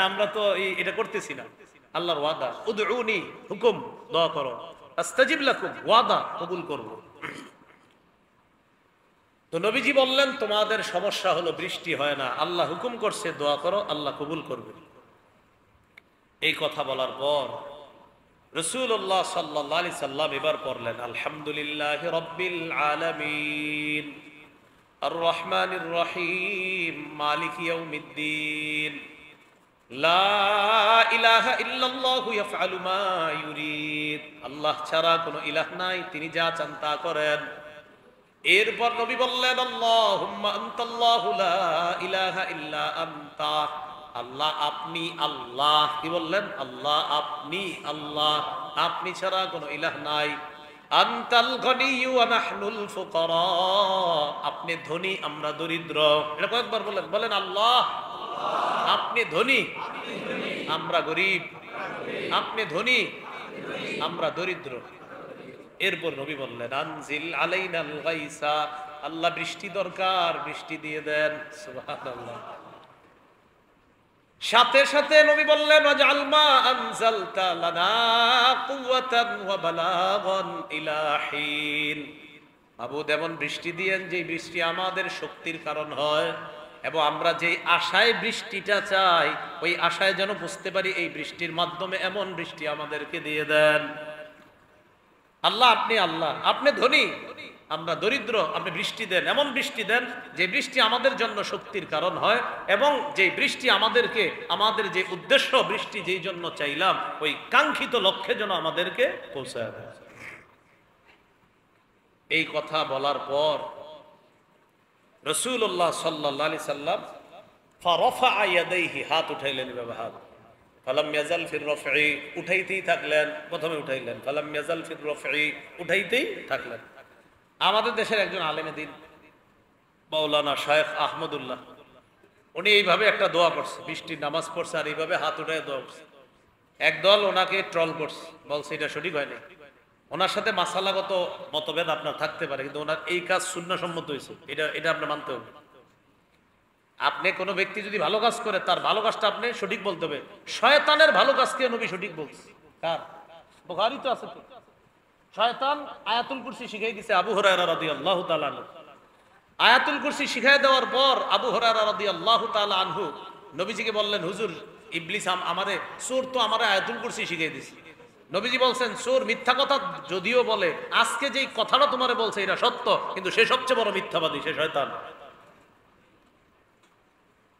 আমরা তো এটা করতেছি না। আল্লাহর ওয়াদা উদউনি, হুকুম দোয়া করো, আস্তাজিব লাকুম ওয়াদা কবুল করব। তো নবীজি বললেন তোমাদের সমস্যা হলো বৃষ্টি হয় না, আল্লাহ হুকুম করছে দোয়া করো, আল্লাহ কবুল করবে। এই কথা বলার পর রাসূলুল্লাহ সাল্লাল্লাহু আলাইহি সাল্লাম এবার পড়লেন আলহামদুলিল্লাহি রাব্বিল আলামিন আর রহমানির রহিম মালিকি ইয়াউমিদ্দিন লা ইলাহা ইল্লাল্লাহু ইয়াফআলু মা ইউরিদ। আল্লাহ ছাড়া কোনো ইলাহ নাই, তিনি যা চান তা করেন। এরপর নবী বললেন আল্লাহুম্মা আনতাল্লাহু লা ইলাহা ইল্লা আনতা। আল্লাহ আপনি আল্লাহ। কি বললেন? আল্লাহ আপনি আল্লাহ, আপনি ছাড়া কোনো ইলাহ নাই। আনতাল গনিয়্যু ওয়া নাহনুল ফুকারা। আপনি ধনী, আমরা দরিদ্র। এটা কয়েকবার বলেন, বলেন আল্লাহ আপনি ধনী, আমরা গরিব। আপনি ধনী, আমরা দরিদ্র। এরপর নবী বললেন আনজিল আলাইনাল গাইসা। আল্লাহ বৃষ্টি দরকার, বৃষ্টি দিয়ে দেন। সুবহানাল্লাহ। সাথে সাথে নবী বললেন ওয়াজআল মা আনজালতা লানা কুওয়াতান ওয়া বালাগান ইলা হিন। মাবুদ এমন বৃষ্টি দিয়েন যে বৃষ্টি আমাদের শক্তির কারণ হয়, এবং আমরা যে আশায় বৃষ্টিটা চাই ওই আশায় যেন বুঝতে পারি এই বৃষ্টির মাধ্যমে এমন বৃষ্টি আমাদেরকে দিয়ে দেন। আল্লাহ আপনি আল্লাহ, আপনি ধনী, আমরা দরিদ্র। আপনি বৃষ্টি দেন, এমন বৃষ্টি দেন যে বৃষ্টি আমাদের জন্য শক্তির কারণ হয়, এবং যে বৃষ্টি আমাদেরকে আমাদের যে উদ্দেশ্য বৃষ্টি যেই জন্য চাইলাম ওই কাঙ্ক্ষিত লক্ষ্যে যেন আমাদেরকে পৌঁছায় দেয়। এই কথা বলার পর রাসূলুল্লাহ সাল্লাল্লাহু আলাইহি সাল্লাম ফারাফা ইয়াদাইহি, হাত উঠাইলেন। ব্যবহার ফালাম ইয়াজাল ফির রাফঈ, উঠাইতেই থাকলেন। প্রথমে উঠাইলেন ফালাম ইয়াজাল ফির রাফঈ, উঠাইতেই থাকলেন। আমাদের দেশের একজন আলেমে দ্বীন মাওলানা শায়েখ আহমদুল্লাহ, উনি এইভাবে একটা দোয়া করছে, বৃষ্টির নামাজ পড়ছে আর এইভাবে হাত উঠায় দোয়া করছে। একদল ওনাকে ট্রল করছে, বলছে এটা সঠিক হয়নি। ওনার সাথে মাসালাগত মতভেদ আপনার থাকতে পারে, কিন্তু ওনার এই কাজ সুন্নাহসম্মত হয়েছে, এটা আপনার মানতে হবে। আপনি কোনো ব্যক্তি যদি ভালো কাজ করে তার ভালো কাজটা আপনি সঠিক বলতে হবে। শয়তানের ভালো কাজকে নবী সঠিক বলছে। কার? বুখারী তো আছে। শয়তান আয়াতুল কুরসি শিখাই দিয়েছে আবু হুরায়রা রাদিয়াল্লাহু তাআলা আনহু। আয়াতুল কুরসি শিখাই দেওয়ার পর আবু হুরায়রা রাদিয়াল্লাহু তাআলা আনহু নবীজিকে বললেন হুজুর ইবলিস আমারে চোর তো আমারে আয়াতুল কুরসি শিখাই দিয়েছে। নবীজি বলছেন চোর মিথ্যা কথা যদিও বলে, আজকে যেই কথাটা তোমারে বলছে এটা সত্য, কিন্তু সে সবচেয়ে বড় মিথ্যাবাদী, সে শয়তান।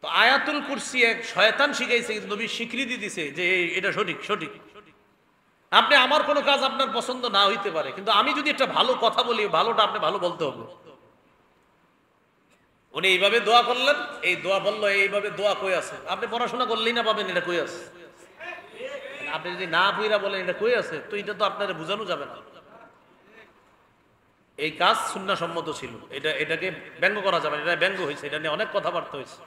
তো আয়াতুল কুরসি এক শয়তান শিখাইছে, কিন্তু নবী স্বীকৃতি দিছে যে এটা সঠিক। সঠিক আপনি আমার কোনো কাজ আপনার পছন্দ না হইতে পারে, কিন্তু আমি যদি একটা ভালো কথা বলি ভালোটা আপনি ভালো বলতে হবে। উনি এইভাবে দোয়া করলেন, এই দোয়া বললো এইভাবে দোয়া কই আছে? আপনি পড়াশোনা করলেই না পাবেন এটা কই আছে। আপনি যদি না পইরা বলেন এটা কই আছে, তো এটা তো আপনার বোঝানো যাবে না। এই কাজ সুন্নাহসম্মত ছিল, এটাকে ব্যঙ্গ করা যাবে না। এটা ব্যঙ্গ হয়েছে, এটা নিয়ে অনেক কথাবার্তা হয়েছে।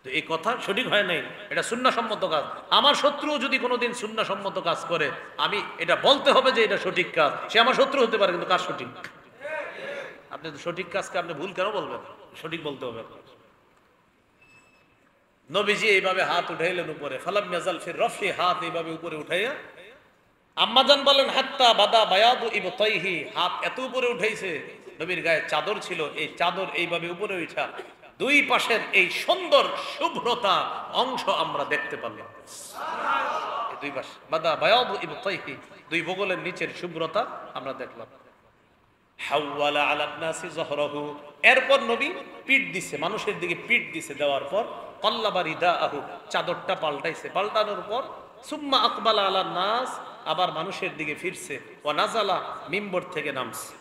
তো এই কথা সঠিক হয় নাই, এটা সুন্নাহসম্মত কাজ। আমার শত্রু যদি কোনোদিন সুন্নাহসম্মত কাজ করে আমি এটা বলতে হবে যে এটা সঠিক কাজ। সে আমার শত্রু হতে পারে, কিন্তু কাজ সঠিক। আপনি তো সঠিক কাজকে আপনি ভুল কেন বলবেন? সঠিক বলতে হবে। নবীজি এইভাবে হাত উঠাইলেন উপরে, ফালাম ইয়াজাল ফির রাফি, হাত এইভাবে উপরে উঠাইয়া আম্মাজান বলেন হাত্তা বাদা বায়াদু ইবতাইহি, হাত এত উপরে উঠাইছে নবীর গায়ে চাদর ছিল, এই চাদর এইভাবে উপরে উঠা দুই পাশের এই সুন্দর শুভ্রতা অংশ আমরা দেখতে পারলাম। দুই পাশে বাদা বায়াদু ইবতাইহি, দুই বগলের নিচের শুভ্রতা আমরা দেখলাম। হাওয়ালা আলা নাসি যহরাহু, এরপর নবী পিঠ দিছে, মানুষের দিকে পিঠ দিছে। দেওয়ার পর কল্লাবা রিদাআহু, চাদরটা পাল্টাইছে। পাল্টানোর পর সুম্মা আকবালা আলা নাস, আবার মানুষের দিকে ফিরছে। ওয়া নাজালা, মিম্বর থেকে নামছে।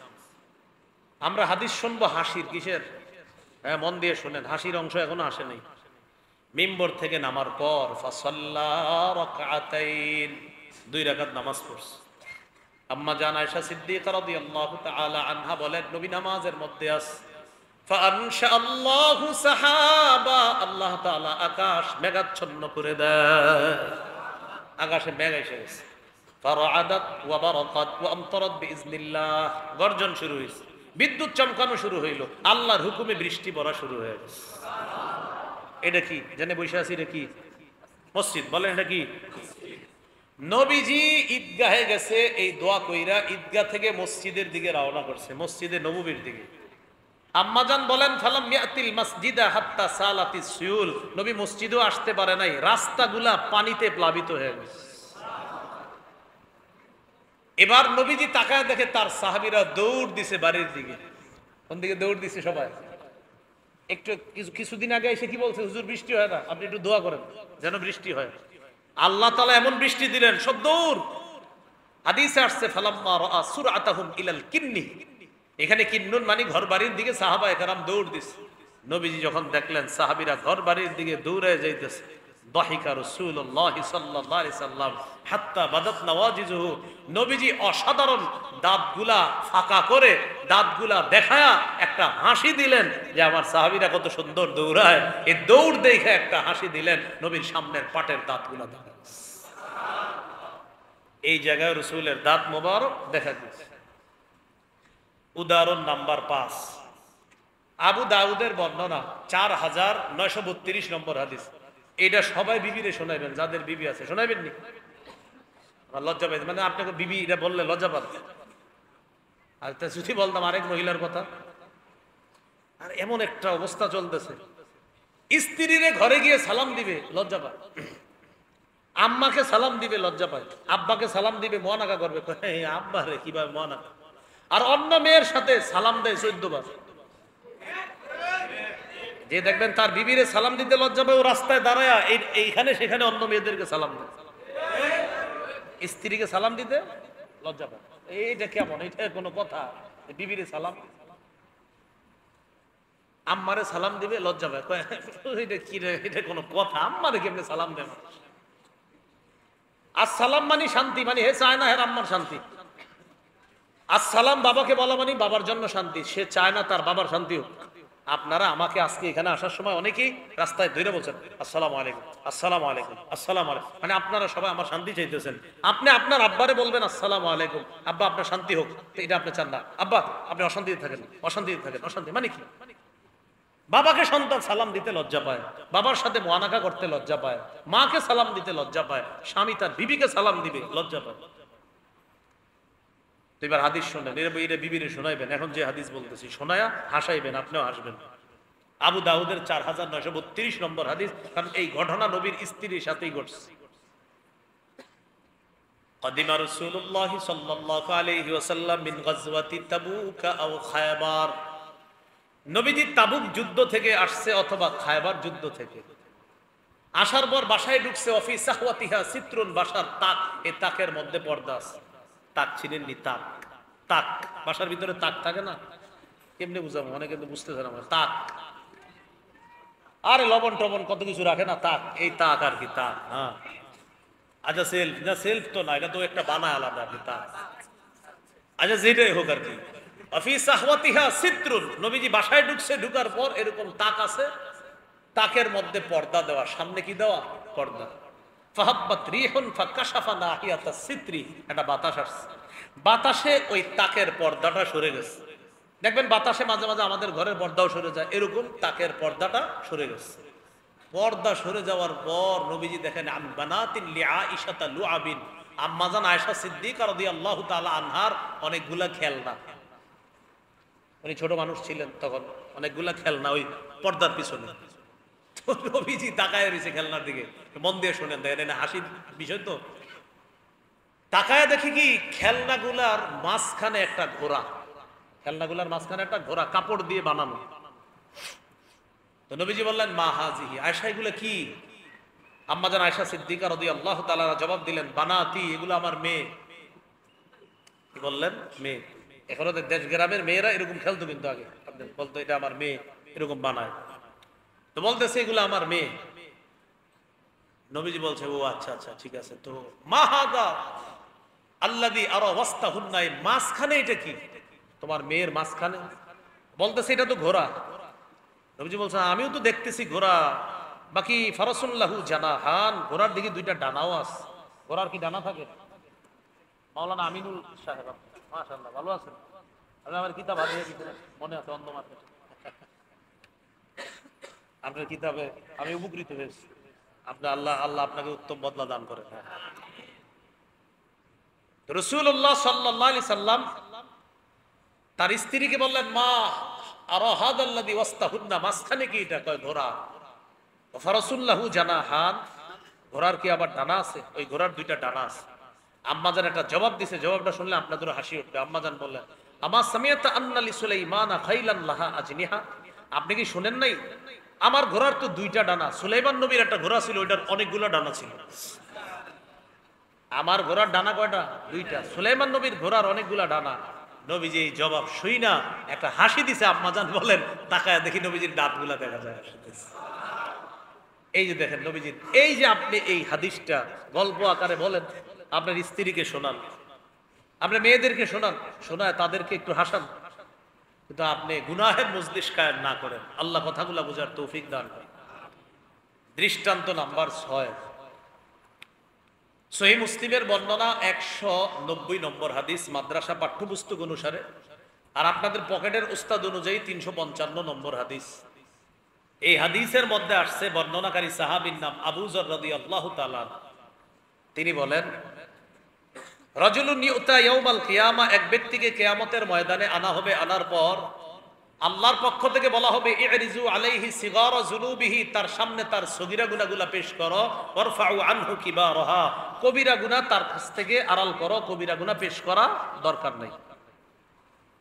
আমরা হাদিস শুনবো হাসির, কিসের? হ্যাঁ, মন দিয়ে শুনেন, হাসির অংশ এখনো আসে নাই। মিম্বর থেকে নামার পর ফাসাল্লা রাকাতাইন, 2 রাকাত নামাজ পড়ছে। আম্মা জান আয়েশা সিদ্দিকা রাদিয়াল্লাহু তাআলা আনহা বলেন নবী নামাজের মধ্যে আছে। ফাআনশা আল্লাহু সাহাবা, আল্লাহ তাআলা আকাশ মেঘাচ্ছন্ন করে দেয়। আকাশে মেঘ এসে গেছে। ফারাআদাত ওয়া বারাকাত ওয়া আমতারাত বিইজনিল্লাহ, গর্জন শুরু হইছে, বিদ্যুৎ চমকানো শুরু হইল, আল্লাহর হুকুমে বৃষ্টি পড়া শুরু হয়ে গেছে। এটা কি জানে বসে আছি? এটা কি? মসজিদ। বলেন এটা কি? নবীজি ঈদগাহে গেছে, এই দোয়া কইরা ঈদগাহ থেকে মসজিদের দিকে রওনা করছে, মসজিদে নববীর দিকে। আম্মাজান বলেন ফালাম ইয়াতিল মাসজিদা হাত্তা সালাতিস সুয়ুল, নবী মসজিদেও আসতে পারে নাই, রাস্তাগুলা পানিতে প্লাবিত হয়ে গেছে। এবার নবীজি তাকায় দেখে তার সাহাবীরা দৌড় দিছে বাড়ির দিকে। কোন দিকে দৌড় দিছে সবাই? একটু কিছুদিন আগে এসে কি বলছে, হুজুর বৃষ্টি হয় না, আপনি একটু দোয়া করেন যেন বৃষ্টি হয়। আল্লাহ তাআলা এমন বৃষ্টি দিলেন, সব দৌড়। হাদিসে আসছে ফালাম্মা রাআ সুরআতাহুম ইলাল কিন্নি, এখানে কিন্নুন মানে ঘর বাড়ির দিকে সাহাবায়ে কেরাম দৌড় দিছে। নবীজি যখন দেখলেন সাহাবীরা ঘর বাড়ির দিকে দৌড়ে যাইতেছে, দাহিকা রাসূলুল্লাহ সাল্লাল্লাহু আলাইহি সাল্লাম হাত্তা বাদাত নওয়াজিজুহু, নবীজি অসাধারণ দাঁতগুলা ফাঁকা করে দাঁতগুলা দেখায়া একটা হাসি দিলেন যে আমার সাহাবীরা কত সুন্দর দৌড়ায়। এই দৌড় দেখে একটা হাসি দিলেন, নবীর সামনের পাটের দাঁতগুলা দেখা। এই জায়গায় রাসূলের দাঁত মোবারক দেখা গেছে। উদাহরণ নাম্বার 5, আবু দাউদের বর্ণনা 4932 নম্বর হাদিস। এটা সবাই বিবিরে শোনাইবেন, যাদের বিবি আছে শোনাইবেন নি? লজ্জা পাই, মানে আপনাকে বিবি এটা বললে লজ্জা পান। আর তা যদি বলতাম আরেক মহিলার কথা। আর এমন একটা অবস্থা চলতেছে, স্ত্রীরে ঘরে গিয়ে সালাম দিবে লজ্জা পায়, আম্মাকে সালাম দিবে লজ্জা পায়, আব্বাকে সালাম দিবে মহানাকা করবে, আব্বা রে কিভাবে মহানাকা। আর অন্য মেয়ের সাথে সালাম দেয় 14 বার। যে দেখবেন তার বিবিরে সালাম দিতে লজ্জা পায়, ও রাস্তায় দাঁড়ায় এইখানে সেখানে অন্য মেয়েদেরকে সালাম দেয়। স্ত্রীকে সালাম দিতে লজ্জা পায়, এইটা কেমন? এটা কোনো কথা? বিবিরে সালাম, আম্মারে সালাম দিবে লজ্জা পায়, এটা কি রে, এটা কোনো কথা? আম্মারে কেমনে সালাম দেয়? আসসালাম মানে শান্তি, মানে হে চায় না হের আম্মার শান্তি। আসসালাম বাবাকে বলা মানে বাবার জন্য শান্তি, সে চায় না তার বাবার শান্তি হোক। আপনারা আমাকে আজকে এখানে আসার সময় অনেকেই রাস্তায় ধরে বলছেন আসসালামু আলাইকুম, আসসালামু আলাইকুম, আসসালামু আলাইকুম, মানে আপনারা সবাই আমার শান্তি চাইতেছেন। আপনি আপনার আব্বারে বলবেন আসসালামু আলাইকুম, আব্বা আপনার শান্তি হোক, তো এটা আপনি চান না। আব্বা আপনি অশান্তিতে থাকেন, অশান্তিতে থাকেন, অশান্তি মানে কি? বাবাকে সন্তান সালাম দিতে লজ্জা পায়, বাবার সাথে মুআনাকা করতে লজ্জা পায়, মাকে সালাম দিতে লজ্জা পায়, স্বামী তার বিবিকে সালাম দিবে লজ্জা পায়। তো এবার হাদিস শোনেন, এটা বিবিরে শোনাইবেন। এখন যে হাদিস বলতেছি শোনায়া হাসাইবেন, আপনিও হাসবেন। আবু দাউদের 4932 নম্বর হাদিস, কারণ এই ঘটনা নবীর স্ত্রীর সাথেই ঘটছে। قدم رسول الله صلى الله عليه وسلم من غزوة تبوك أو خيبر, নবীজি তাবুক যুদ্ধ থেকে আসছে অথবা খায়বার যুদ্ধ থেকে। আসার পর বাসায় ঢুকছে, অফি সাহওয়াতিহা সিত্রুন, বাসার তাক, এই তাকের মধ্যে পর্দা আছে। তাক ছিলেননি? তাক, তাক বাসার ভিতরে তাক থাকে না? কেমনে বুঝাবো, অনেকে তো বুঝতেছে না। তাক, আরে লবণ টবণ কত কিছু রাখে না, তাক, এই তাক আর কি, তাক। হ্যাঁ, আচ্ছা সেলফ না, সেলফ তো না, এটা তো একটা বানায় আলাদা আর কি, তাক। আচ্ছা যেটাই হোক আর কি, অফি সাহওয়াতিহা সিত্রুন, নবীজি বাসায় ঢুকছে, ঢুকার পর এরকম তাক আছে, তাকের মধ্যে পর্দা দেওয়া, সামনে কি দেওয়া? পর্দা। ফাহাব্বাত রিহুন ফাকাশাফা নাহিয়াতা সিত্রি, একটা বাতাস আসছে, বাতাসে ওই তাকের পর্দাটা সরে গেছে। দেখবেন বাতাসে মাঝে মাঝে আমাদের ঘরের পর্দাও সরে যায়, এরকম তাকের পর্দাটা সরে গেছে। পর্দা সরে যাওয়ার পর নবীজি দেখেন বানাতিন লিআইশাতা লুআবিন, আম্মাজান আয়েশা সিদ্দিকা রাদিয়াল্লাহু তাআলা আনহার অনেকগুলা খেলনা, উনি ছোট মানুষ ছিলেন তখন, অনেকগুলা খেলনা ওই পর্দার পিছনে। তো নবীজি তাকায় রয়েছে খেলনার দিকে, মন দিয়ে শুনেন, দেখেন হাসির বিষয় তো। তাকায় দেখি কি, খেলনাগুলার মাঝখানে একটা ঘোড়া, খেলনাগুলার মাঝখানে একটা ঘোড়া কাপড় দিয়ে বানানো। তো নবীজি বললেন মা হাজিহি, আয়েশা এগুলো কি? আম্মাজান আয়েশা সিদ্দিকা রাদিয়াল্লাহু তাআলা জবাব দিলেন বানাতি, এগুলো আমার মেয়ে। কি বললেন? মেয়ে। এখনো দেশ গ্রামের মেয়েরা এরকম খেলতো, কিন্তু আগে বলতো এটা আমার মেয়ে, এরকম বানায়। তো বলতেছে এগুলো আমার মেয়ে। নবীজি বলছে ও আচ্ছা আচ্ছা ঠিক আছে। তো মা হাদা আল্লাযী আরা ওয়াস্তাহুন্না, মাঝখানে এটা কি? তোমার মেয়ের মাঝখানে? বলতেছে এটা তো ঘোড়া। নবীজি বলছে আমিও তো দেখতেছি ঘোড়া, বাকি ফারাসুল্লাহু জানাহান, ঘোড়ার দিকে দুইটা ডানাও আছে। ঘোড়ার কি ডানা থাকে? মাওলানা আমিনুল সাহেব, মাশাআল্লাহ ভালো আছেন? আমি আমার কিতাব হাতে মনে আছে, অন্ধ মার্কেট, আপনার কিতাবে আমি উপকৃত হয়েছি। আপনার আল্লাহ আল্লাহ আপনাকে উত্তম বদলা দান করে। রাসূলুল্লাহ সাল্লাল্লাহু আলাইহি সাল্লাম তার স্ত্রীকে বললেন মা আরা হাদাল্লাযী ওয়াস্তাহুন্না, মাঝখানে কি এটা? কয় ঘোড়া। ফারাসুল্লাহু জানাহান, ঘোড়ার কি আবার ডানা আছে? ওই ঘোড়ার দুইটা ডানা আছে। আম্মাজান একটা জবাব দিছে, জবাবটা শুনলে আপনাদেরও হাসি উঠবে। আম্মাজান বললেন, আমা সামিয়াতা আন্না লিসুলাইমানা খাইলান লাহা আজনিহা, আপনি কি শুনেন নাই আমার ঘোড়ার তো দুইটা ডানা, সুলাইমান নবীর একটা ঘোড়া ছিল ওইটার অনেকগুলো ডানা ছিল। আমার ঘোড়ার ডানা কয়টা? দুইটা। সুলাইমান নবীর ঘোড়ার অনেকগুলা ডানা। নবীজি এই জবাব শুই না একটা হাসি দিছে। আম্মাজান বলেন, তাকায় দেখি নবীজির দাঁতগুলা দেখা যায়। এই যে দেখেন নবীজির, এই যে আপনি এই হাদিসটা গল্প আকারে বলেন, আপনার স্ত্রীকে শোনান, আপনার মেয়েদেরকে শোনান, শোনায় তাদেরকে একটু হাসান, কিন্তু আপনি গুনাহের মজলিস কায়েম না করেন। আল্লাহ কথাগুলা বোঝার তৌফিক দান করেন। দৃষ্টান্ত নাম্বার 6, সহিহ মুসলিমের বর্ণনা 190 নম্বর হাদিস মাদ্রাসা পাঠ্যপুস্তক অনুসারে, আর আপনাদের পকেটের উস্তাদ অনুযায়ী 355 নম্বর হাদিস। এই হাদিসের মধ্যে আসছে বর্ণনাকারী সাহাবীর নাম আবু যর রাদিয়াল্লাহু তাআলা। তিনি বলেন, রাজুলুন ইউতা ইয়াউমাল কিয়ামা, এক ব্যক্তিকে কিয়ামতের ময়দানে আনা হবে। আনার পর আল্লাহর পক্ষ থেকে বলা হবে, ইরিজু আলাইহি সিগারা যুনুবিহি, তার সামনে তার সগীরা গুনাহগুলো পেশ করো, ওয়ারফাউ আনহু কিবারাহা, কবিরা গুনাহ তার কাছ থেকে আড়াল করো, কবিরা গুনাহ পেশ করা দরকার নাই।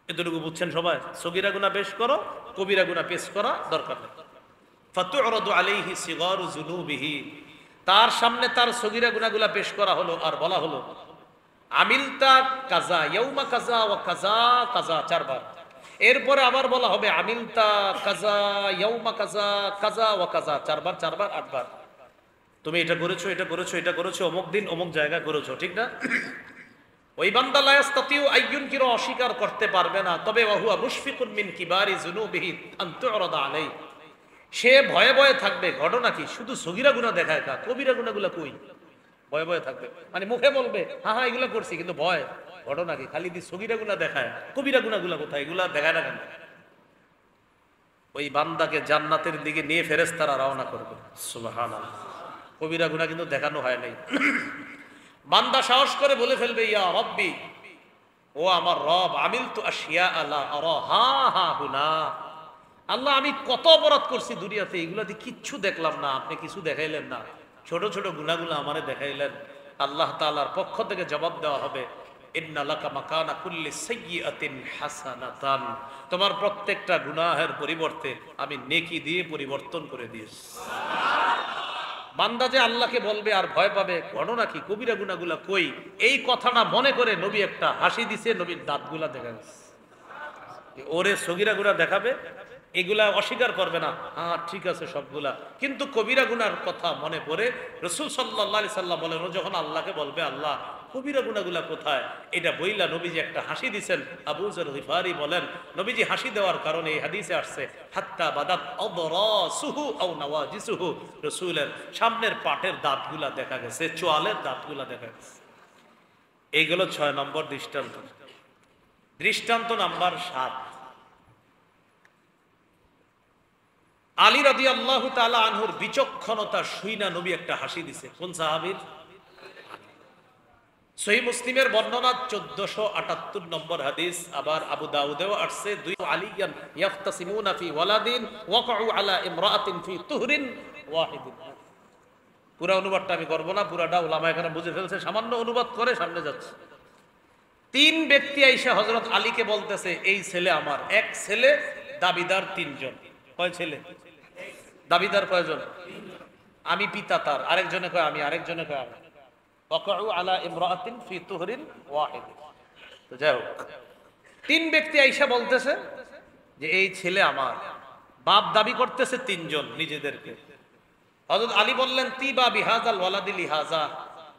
এতটুকু বুঝছেন সবাই? সগীরা গুনাহ পেশ করো, কবিরা গুনাহ পেশ করা দরকার নেই। ফাতুরাদু আলাইহি সিগারু যুনুবিহি, তার সামনে তার সগীরা গুনাহগুলো পেশ করা হলো, আর বলা হলো, আমিলতা কাজা ইয়াউমা কাজা ওয়া কাজা কাজা, 4 বার। এরপরে আবার বলা হবে, আমিলতা কাজা ইয়াউমা কাজা কাজা ওয়া কাজা, 4 বার 4 বার 8 বার। তুমি এটা করেছো, এটা করেছো, এটা করেছো, অমুক দিন অমুক জায়গায় করেছো, ঠিক না? ওই বান্দা লা ইস্তাতিউ আইয়ুনকিরা, অস্বীকার করতে পারবে না, তবে ওয়া হুয়া মুশফিকুন মিন কিবারি যুনুবিহি আন তুরাদা আলাই, সে ভয়ে ভয়ে থাকবে। ঘটনা কি? শুধু সগীরা গুনাহ দেখায়, কা কবিরা গুনাহগুলো কই? ভয়ে ভয়ে থাকবে, মানে মুখে বলবে হ্যাঁ হ্যাঁ এগুলো করছি, কিন্তু ভয়। ঘটনা কি? খালি দি সগীরা গুনাহ দেখায়, কবিরা গুনাহগুলো কোথায়? এগুলা দেখায় না কেন? ওই বান্দাকে জান্নাতের দিকে নিয়ে ফেরেশতারা রওনা করবে। সুবহানাল্লাহ। কবিরা গুনাহ কিন্তু দেখানো হয় নাই। বান্দা সাহস করে বলে ফেলবে, ইয়া রব্বি, ও আমার রব, আমিলতু আশিয়া আলা আরাহা হা হুনা, আল্লাহ আমি কত অপরাধ করছি দুনিয়াতে, এগুলাতে কিচ্ছু দেখলাম না, আপনি কিছু দেখাইলেন না, ছোট ছোট গুনাহগুলো আমারে দেখাইলেন। আল্লাহ তাআলার পক্ষ থেকে জবাব দেওয়া হবে, ইন্না লাকা মাকানা কুল্লি সাইয়্যাতিন হাসানাতান, তোমার প্রত্যেকটা গুনাহের পরিবর্তে আমি নেকি দিয়ে পরিবর্তন করে দিয়েছি। বান্দা যে আল্লাহকে বলবে আর ভয় পাবে। ঘটনা কি? কবিরা গুনাহগুলা কই? এই কথাটা মনে করে নবী একটা হাসি দিছে, নবীর দাঁতগুলা দেখা গেছে। ওরে সগীরা গুনাহ দেখাবে, এগুলা অস্বীকার করবে না, হ্যাঁ ঠিক আছে সবগুলা, কিন্তু কবিরা গুনার কথা মনে পড়ে রাসূল সাল্লাল্লাহু আলাইহি সাল্লাম বলেন, ও যখন আল্লাহকে বলবে, আল্লাহ কবিরা গুনাহগুলা কোথায়, এটা বইলা নবীজি একটা হাসি দিছেন। আবু যর গিফারি বলেন, নবীজি হাসি দেওয়ার কারণে এই হাদিসে আসছে, হাত্তা বাদাত আদরাসুহু আও নওয়াজিসুহু, রাসূলের সামনের পাটের দাঁতগুলা দেখা গেছে, চোয়ালের দাঁতগুলা দেখা গেছে। এইগুলো 6 নম্বর দৃষ্টান্ত। দৃষ্টান্ত নাম্বার 7, আলী রাদিয়াল্লাহু তাআলা আনহুর বিচক্ষণতা শুইনা নবী একটা হাসি দিছে। কোন সাহাবীর? সহিহ মুসলিমের বর্ণনা 1478 নম্বর হাদিস। আবার আবু দাউদেও আসছে, দুই আলিয়ান ইয়াখতাসিমুনা ফি ওয়ালাদিন ওয়াকাউ আলা ইমরাআতিন ফি তুহরিন ওয়াহিদিন। পুরো অনুবাদটা আমি করব না, পুরাটা উলামা এখানে বুঝে ফেলছে, সামান্য অনুবাদ করে সামনে যাচ্ছে। 3 ব্যক্তি আইসা হযরত আলীকে বলতেছে, এই ছেলে আমার। এক ছেলে, দাবিদার 3 জন। কয় ছেলে? দাবিদার কয়জন? আমি পিতা তার। আরেকজনে কয় আমি, আরেকজনে কয় আমি। ওয়াকাউ আলা ইমরাআতিন ফি তুহরিন ওয়াহিদ। তো যাই হোক, 3 ব্যক্তি আইসা বলতেছে যে এই ছেলে আমার। বাপ দাবি করতেছে 3 জন নিজেদেরকে। হযরত আলী বললেন, তিবা বিহাযাল ওয়ালাদি লিহাযা,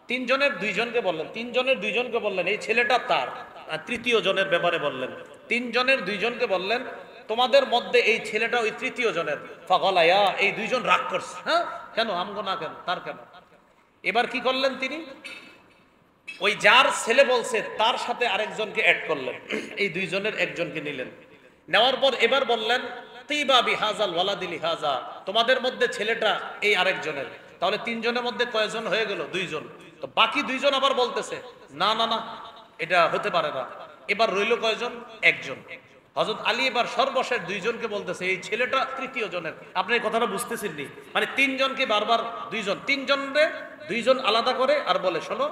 3 জনের 2 জনকে বললেন, 3 জনের 2 জনকে বললেন এই ছেলেটা তার। আর 3য় জনের ব্যাপারে বললেন, 3 জনের 2 জনকে বললেন তোমাদের মধ্যে এই ছেলেটা ওই 3য় জনের। ফাগালায়া, এই 2 জন রাগ করছে, হ্যাঁ কেন আমগো না, কেন তার কেন। এবার কি করলেন তিনি? ওই যার ছেলে বলছে তার সাথে আরেকজনকে অ্যাড করলেন, এই 2 জনের একজনকে নিলেন। নেওয়ার পর এবার বললেন, তিবা বিহাযাল ওয়ালাদি লিহাযা, তোমাদের মধ্যে ছেলেটা এই আরেকজনের। তাহলে 3 জনের মধ্যে কয়জন হয়ে গেল? 2 জন। তো বাকি 2 জন আবার বলতেছে না না না, এটা হতে পারে না। এবার রইল কয়জন? 1 জন। হযরত আলী এবার সর্বশেষ 2 জনকে বলতেছে এই ছেলেটা 3য় জনের। আপনি এই কথাটা বুঝতেছেন নি? মানে 3 জনকে বারবার 2 জন, 3 জনরে 2 জন আলাদা করে আর বলে, শোনো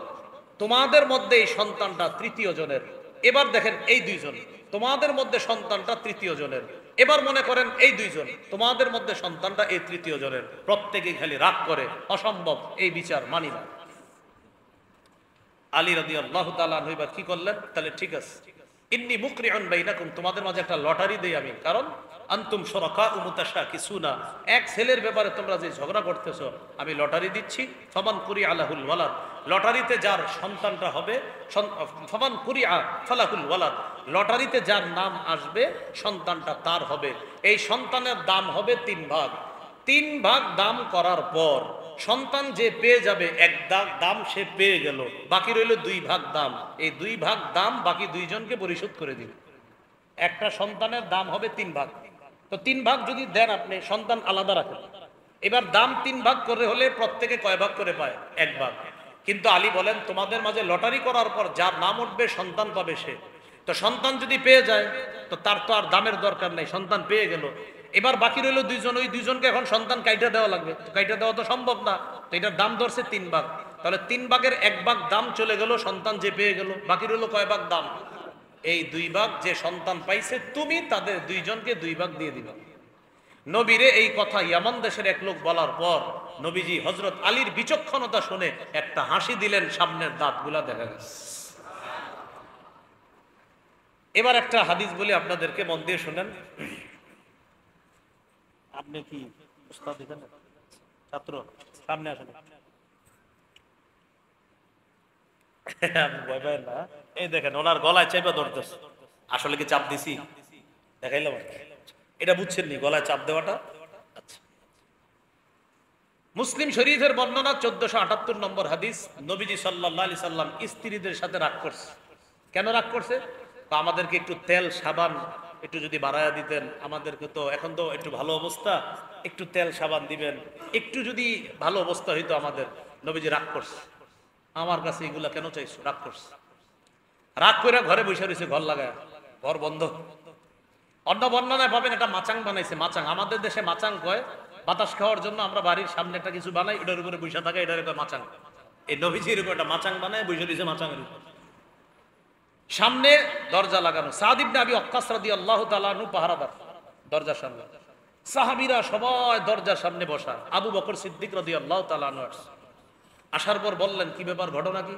তোমাদের মধ্যে এই সন্তানটা তৃতীয় জনের। এবার দেখেন এই দুইজন, তোমাদের মধ্যে সন্তানটা তৃতীয় জনের। এবার মনে করেন এই দুইজন, তোমাদের মধ্যে সন্তানটা এই তৃতীয় জনের। প্রত্যেকেই খালি রাগ করে, অসম্ভব, এই বিচার মানি না। আলী রাদিয়াল্লাহু তাআলা আনহু এবার কি করলেন, তাহলে ঠিক আছে, ইন্নী মুকরিউন বাইনাকুম, তোমাদের মাঝে একটা লটারি দেই আমি, কারণ আনতুম শুরাকা মুতাশাকিসুনা, এক ছেলের ব্যাপারে তোমরা যে ঝগড়া করতেছো, আমি লটারি দিচ্ছি। ফামান কুরিআ লাহুল ওয়ালাদ, লটারিতে যার সন্তানটা হবে, ফামান কুরিআ ফালাহুল ওয়ালাদ, লটারিতে যার নাম আসবে সন্তানটা তার হবে। এই সন্তানের দাম হবে 3 ভাগ। 3 ভাগ দাম করার পর সন্তান যে পেয়ে যাবে, এক দাম সে পেয়ে গেল, বাকি রইল 2 ভাগ দাম। এই 2 ভাগ দাম বাকি দুইজনকে পরিশোধ করে দিন। একটা সন্তানের দাম হবে 3 ভাগ। তো 3 ভাগ যদি দেন আপনি, সন্তান আলাদা রাখেন, এবার দাম 3 ভাগ করে হলে প্রত্যেকে কয় ভাগ করে পায়? 1 ভাগ। কিন্তু আলী বলেন, তোমাদের মাঝে লটারি করার পর যার নাম উঠবে সন্তান পাবে সে। তো সন্তান যদি পেয়ে যায় তো তার তো আর দামের দরকার নেই, সন্তান পেয়ে গেল। এবার বাকি রইল 2 জন, ওই 2 জনকে এখন সন্তান কাইটা দেওয়া লাগবে। কাইটা দেওয়া তো সম্ভব না, তো এটার দাম ধরছে 3 ভাগ। তাহলে 3 ভাগের 1 ভাগ দাম চলে গেল, সন্তান যে পেয়ে গেল, বাকি রইল কয় ভাগ দাম? এই 2 ভাগ যে সন্তান পাইছে, তুমি তাদের 2 জনকে 2 ভাগ দিয়ে দিবা। নবীরে এই কথা ইয়ামান দেশের এক লোক বলার পর নবীজি হযরত আলীর বিচক্ষণতা শুনে একটা হাসি দিলেন, সামনের দাঁতগুলা দেখা গেছে। এবার একটা হাদিস বলি আপনাদেরকে, মন দিয়ে শুনেন। আপনি কি উস্তাদ এখানে? ছাত্র সামনে আসেন। আপনি ভয় পাবেন না। এই দেখেন ওনার গলায় চাপা ধরতেছে। আসলে কি চাপ দিছি? দেখাইলাম। এটা বুঝছেন নি গলায় চাপ দেওয়াটা? আচ্ছা। মুসলিম শরীফের বর্ণনা 1478 নম্বর হাদিস। নবীজি সাল্লাল্লাহু আলাইহি সাল্লাম স্ত্রীদের সাথে রাগ করছে। কেন রাগ করছে? আমাদেরকে একটু তেল সাবান একটু যদি বাড়ায়া দিতেন, আমাদেরকে তো এখন তো একটু ভালো অবস্থা, একটু তেল সাবান দিবেন, একটু যদি ভালো অবস্থা হইতো আমাদের। নবীজি রাগ করছে, আমার কাছে এগুলা কেন চাইছো? রাগ করছে। রাগ করে ঘরে বসে রয়েছে, ঘর লাগায়, ঘর বন্ধ। অন্য বর্ণনায় পাবেন এটা মাচাং বানাইছে। মাচাং, আমাদের দেশে মাচাং কয় বাতাস খাওয়ার জন্য আমরা বাড়ির সামনে একটা কিছু বানাই, ওটার উপরে বসে থাকে, এটার কয় মাচাং। এই নবীজি এরকম একটা মাচাং বানায় বসে রয়েছে মাচাঙের উপর। সামনে দরজা লাগানো। সাদ ইবনে আবি ওয়াক্কাস রাদিয়াল্লাহু তাআলা আনহু পাহারাদার দরজার সামনে। সাহাবীরা সবাই দরজার সামনে বসা। আবু বকর সিদ্দিক রাদিয়াল্লাহু তাআলা আনহু আসার পর বললেন, কি ব্যাপার, ঘটনা কি?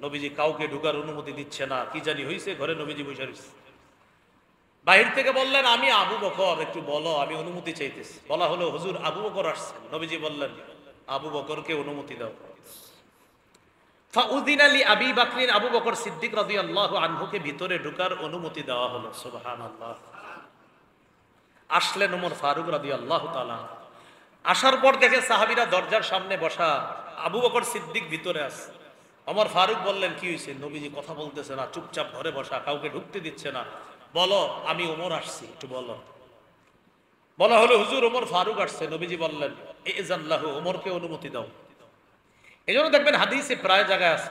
নবীজি কাউকে ঢোকার অনুমতি দিচ্ছে না, কি জানি হইছে, ঘরে নবীজি বসে রয়েছে। বাহির থেকে বললেন, আমি আবু বকর, একটু বলো, আমি অনুমতি চাইতেছি। বলা হলো, হুজুর আবু বকর আসছেন। নবীজি বললেন, আবু বকরকে অনুমতি দাও। ফাউযিনা লি আবি বকর, আবু বকর সিদ্দিক রাদিয়াল্লাহু আনহুকে ভিতরে ঢোকার অনুমতি দেওয়া হলো। সুবহানাল্লাহ। আসলেন ওমর ফারুক রাদিয়াল্লাহু তাআলা। আসার পর দেখে সাহাবীরা দরজার সামনে বসা, আবু বকর সিদ্দিক ভিতরে আছে। ওমর ফারুক বললেন, কি হয়েছে? নবীজি কথা বলতেছে না, চুপচাপ ঘরে বসা, কাউকে ঢুকতে দিচ্ছে না। বলো, আমি ওমর আসছি, একটু বলো। বলা হলো, হুজুর ওমর ফারুক আসছে। নবীজি বললেন, ইজাল্লাহু, ওমরকে অনুমতি দাও। এই জন্য দেখবেন হাদিসে প্রায় জায়গায় আছে,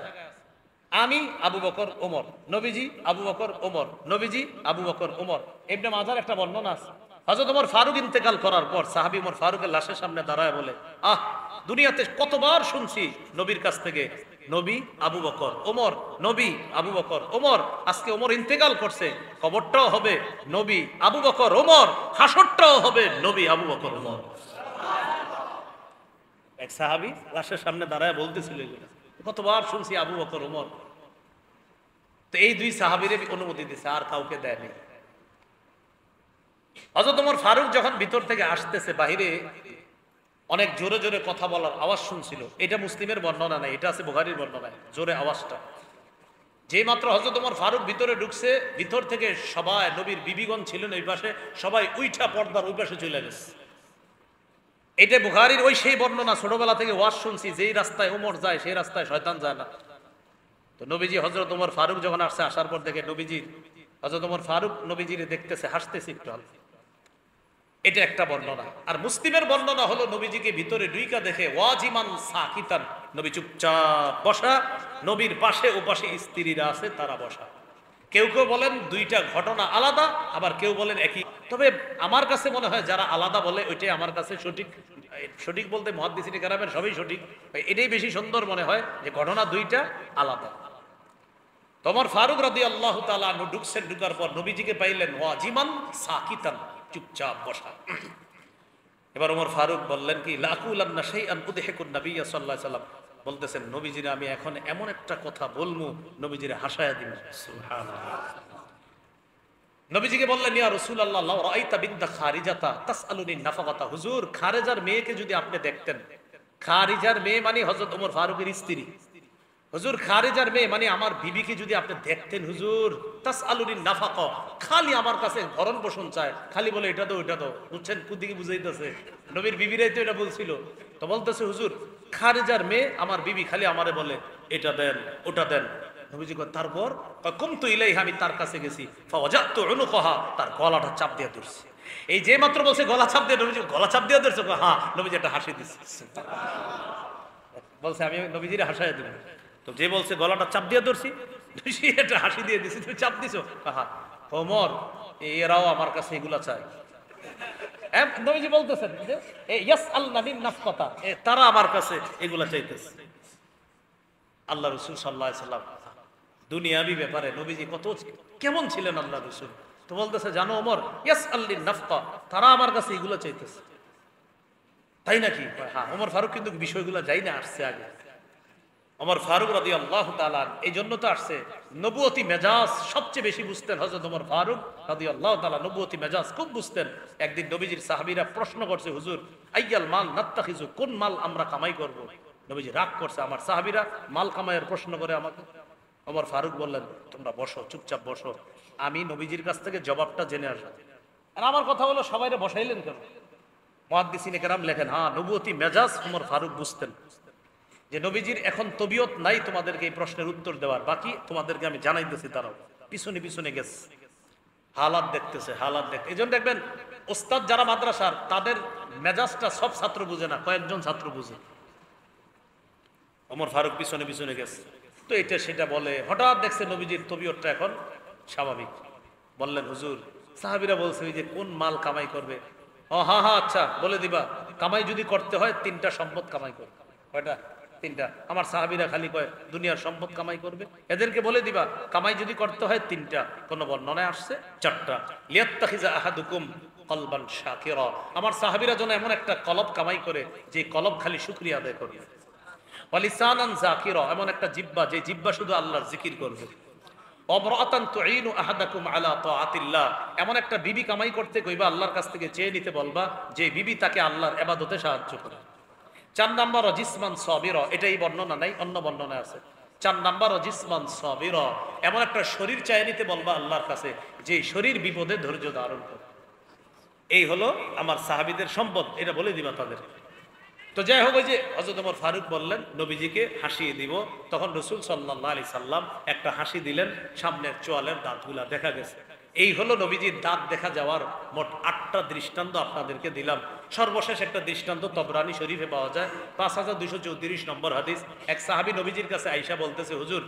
আমি আবু বকর ওমর, নবীজি আবু বকর ওমর, নবীজি আবু বকর ওমর। ইবনে মাজার একটা বর্ণনা আছে, হযরত ওমর ফারুক ইন্তেকাল করার পর সাহাবী ওমর ফারুকের লাশের সামনে দাঁড়ায় বলে, আহ, দুনিয়াতে কতবার শুনছি নবীর কাছ থেকে, নবী আবু বকর ওমর, নবী আবু বকর ওমর। আজকে ওমর ইন্তেকাল করছে, কবরটাও হবে নবী আবু বকর ওমর, হাসরটাও হবে নবী আবু বকর ওমর। এক সাহাবী লাশের সামনে দাঁড়ায় বলতেছিল, কতবার শুনছি আবু বকর ওমর। তো এই 2 সাহাবীরে অনুমতি দিয়েছে, আর কাউকে দেয়নি। হযরত ওমর ফারুক যখন ভিতর থেকে আসতেছে, বাহিরে অনেক জোরে জোরে কথা বলার আওয়াজ শুনছিল। এটা মুসলিমের বর্ণনা নাই, এটা আছে বুখারীর বর্ণনায়, জোরে আওয়াজটা। যেই মাত্র হযরত ওমর ফারুক ভিতরে ঢুকছে, ভিতর থেকে সবাই, নবীর বিবিগণ ছিলেন ওই পাশে, সবাই উইঠা পর্দার ওই পাশে চলে গেছে। এটা বুখারীর ওই সেই বর্ণনা, ছোটবেলা থেকে ওয়াজ শুনছি, যেই রাস্তায় ওমর যায় সেই রাস্তায় শয়তান যায় না। তো নবীজি হযরত ওমর ফারুক যখন আসছে, আসার পর দেখে নবীজি, হযরত ওমর ফারুক নবীজিরে দেখতেছে, হাসতেছে একটু। এটা একটা বর্ণনা। আর মুসলিমের বর্ণনা হলো, নবীজিকে ভিতরে ঢুইকা দেখে ওয়াজিমান সাকিতান, নবী চুপচাপ বসা, নবীর পাশে ও পাশে স্ত্রীরা আছে, তারা বসা। কেউ কেউ বলেন 2টা ঘটনা আলাদা, আবার কেউ বলেন একই। তবে আমার কাছে মনে হয় যারা আলাদা বলে ওইটাই আমার কাছে সঠিক সঠিক বলতে মুহাদ্দিসিনে কেরামের সবই সঠিক, এটাই বেশি সুন্দর মনে হয় যে ঘটনা দুইটা আলাদা। তোমার ফারুক রাদিয়াল্লাহু তাআলা আনহু ঢুকছেন, ঢুকার পর নবীজিকে পাইলেন ওয়াজিমান সাকিতান, চুপচাপ বসা। এবার ওমর ফারুক বললেন কি লাকুলান্না শাইআন উদহিকুন নবী সাল্লাল্লাহু আলাইহি সাল্লাম, বলতেছেন নবীজিরে আমি এখন এমন একটা কথা বলবো নবীজিরে হাসায়া দিব। সুবহানাল্লাহ। নবীজিকে বললেন ইয়া রাসূলুল্লাহ লাউ রাআইতা বিনতা খারিজাতা তাসআলুনি নাফাকাতা, হুজুর খারিজার মেয়েকে যদি আপনি দেখতেন, খারিজার মেয়ে মানে হযরত ওমর ফারুকের স্ত্রী, হুজুর খারিজার মেয়ে মানে আমার বিবিকে যদি আপনি দেখতেন হুজুর, তাসআলুনি নাফাকা, খালি আমার কাছে ভরণ পোষণ চায়, খালি বলে এটা তো ওইটা তো, বুঝছেন কুদিকে বুঝাইতেছে, নবীর বিবিরাই তো এটা বলছিল। তো বলতেছে হুজুর খারিজার মেয়ে আমার বিবি খালি আমারে বলে এটা দেন ওটা দেন। নবীজি কয় তারপর, কুমতু ইলাইহা, আমি তার কাছে গেছি, ফাওয়াজাতু উনুকাহা, তার গলাটা চাপ দিয়ে ধরছি। এই যে মাত্র বলছে গলা চাপ দিয়ে, নবীজি গলা চাপ দিয়ে ধরছে, হ্যাঁ, নবীজি একটা হাসি দিচ্ছে, বলছে আমি নবীজির হাসায় দিব। তো যে বলছে গলাটা চাপ দিয়ে ধরছি, একটা হাসি দিয়ে দিছি, তুমি চাপ দিছো, হ্যাঁ ওমর এরাও আমার কাছে এগুলা চায়। নবীজি বলতেছেন যে ইয়াসআলনা মিন নাফকাতা, তারা আমার কাছে এগুলা চাইতেছে। আল্লাহ রাসূল সাল্লাল্লাহু আলাইহি সাল্লাম দুনিয়াবি ব্যাপারে নবীজি কত কেমন ছিলেন আল্লাহ রাসূল। তো বলতেছে জানো ওমর ইয়াসআলিন নাফকা, তারা আমার কাছে এগুলা চাইতেছে। তাই নাকি? হ্যাঁ। ওমর ফারুক কিন্তু বিষয়গুলো যাই না, আসছে আগে। ওমর ফারুক রাদিয়াল্লাহু তাআলা, এই জন্য তো আসছে, নবুয়তি মেজাজ সবচেয়ে বেশি বুঝতেন হযরত ওমর ফারুক রাদিয়াল্লাহু তাআলা, নবুয়তি মেজাজ খুব বুঝতেন। একদিন নবীজির সাহাবীরা প্রশ্ন করছে হুজুর আইয়াল মাল নাত্তাখিজু, কোন মাল আমরা কামাই করব? নবীজি রাগ করছে, আমার সাহাবীরা মাল কামাইয়ের প্রশ্ন করে আমাকে। ওমর ফারুক বললেন তোমরা বসো, চুপচাপ বসো, আমি নবীজির কাছ থেকে জবাবটা জেনে আসবো। আর আমার কথা হলো সবাইরে বসাইলেন কেন? মুহাদ্দিসিনে কেরাম লেখেন হ্যাঁ নবুয়তি মেজাজ ওমর ফারুক বুঝতেন, যে নবীজির এখন তবিয়ত নাই তোমাদেরকে এই প্রশ্নের উত্তর দেওয়ার, বাকি তোমাদেরকে আমি জানাইতেছি। তারাও পিছনে পিছনে গেছে, হালাত দেখতেছে, হালাত দেখতে। এই জন্য দেখবেন ওস্তাদ যারা মাদ্রাসার, তাদের মেজাজটা সব ছাত্র বুঝে না, কয়েকজন ছাত্র বুঝে। ওমর ফারুক পিছনে পিছনে গেছে, তো এটা সেটা বলে, হঠাৎ দেখছে নবীজির তবিয়তটা এখন স্বাভাবিক। বললেন হুজুর সাহাবীরা বলছে ওই যে কোন মাল কামাই করবে? ও হ্যাঁ হ্যাঁ আচ্ছা বলে দিবা, কামাই যদি করতে হয় 3টা সম্পদ কামাই করবে। কয়টা? 3টা। আমার সাহাবীরা খালি কয় দুনিয়ার সম্পদ কামাই করবে, এদেরকে বলে দিবা কামাই যদি করতে হয় 3টা। কোন বর্ণনায় আসছে 4টা। লিয়াত্তাখিযা আহাদুকুম কলবান শাকিরা, আমার সাহাবীরা যেন এমন একটা কলব কামাই করে যে কলব খালি শুকরিয়া আদায় করবে। ওয়ালিসানান যাকিরা, এমন একটা জিহ্বা যে জিহ্বা শুধু আল্লাহর জিকির করবে। অমরাতান তুঈনু আহাদাকুম আলা তাআতিল্লাহ, এমন একটা বিবি কামাই করতে কইবা, আল্লাহর কাছ থেকে চেয়ে নিতে বলবা যে বিবি তাকে আল্লাহর ইবাদতে সাহায্য করে। 4 নাম্বার জিসমান সাবিরা, এটাই বর্ণনা নাই, অন্য বর্ণনা আছে। 4 নাম্বার জিসমান সাবিরা, এমন একটা শরীর চেয়ে নিতে বলবা আল্লাহর কাছে যে শরীর বিপদে ধৈর্য ধারণ করে। এই হলো আমার সাহাবীদের সম্পদ, এটা বলে দিবা তাদের। তো যাই হোক, ওই যে হযরত ওমর ফারুক বললেন নবীজিকে হাসিয়ে দিব, তখন রাসূল সাল্লাল্লাহু আলাইহি সাল্লাম একটা হাসি দিলেন, সামনের চোয়ালের দাঁতগুলা দেখা গেছে। এই হলো নবীজির দাঁত দেখা যাওয়ার মোট 8টা দৃষ্টান্ত আপনাদেরকে দিলাম। সর্বশেষ একটা দৃষ্টান্ত তবরানী শরীফে পাওয়া যায়, 5234 নম্বর হাদিস। এক সাহাবী নবীজির কাছে আয়েশা বলতেছে হুজুর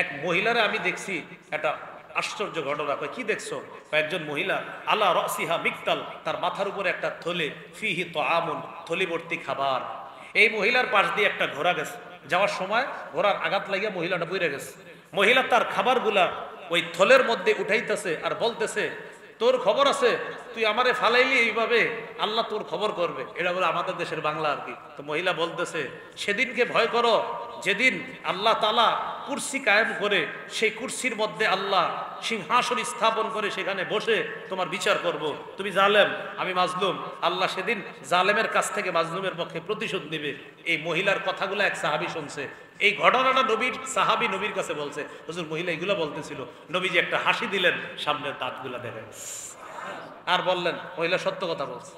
এক মহিলারে আমি দেখছি, একটা আশ্চর্য ঘটনা। কয় কি দেখছো? একজন মহিলা আলা রাসিহা মিকতাল, তার মাথার উপরে একটা থলে, ফিহি তাআমুন, থলি ভর্তি খাবার। এই মহিলার পাশ দিয়ে একটা ঘোড়া গেছে, যাওয়ার সময় ঘোড়ার আঘাত লাগিয়া মহিলাটা পড়ে গেছে। মহিলা তার খাবারগুলা ওই থলের মধ্যে উঠাইতেছে আর বলতেছে তোর খবর আছে, তুই আমারে ফালাইলি এইভাবে, আল্লাহ তোর খবর করবে। এটা বলে আমাদের দেশের বাংলা আর কি। তো মহিলা বলতেছে সেদিনকে ভয় করো যেদিন আল্লাহ তাআলা কুরসি কায়েম করে, সেই কুরসির মধ্যে আল্লাহ সিংহাসন স্থাপন করে সেখানে বসে তোমার বিচার করব। তুমি জালেম, আমি মাজলুম, আল্লাহ সেদিন জালেমের কাছ থেকে মাজলুমের পক্ষে প্রতিশোধ নেবে। এই মহিলার কথাগুলো এক সাহাবী শুনছে। এই ঘটনাটা নবীর সাহাবী নবীর কাছে বলছে, হুজুর মহিলা এগুলো বলতেছিল, নবীজি একটা হাসি দিলেন, সামনের দাঁতগুলা দেখা গেছে। আর বললেন মহিলা সত্য কথা বলছে।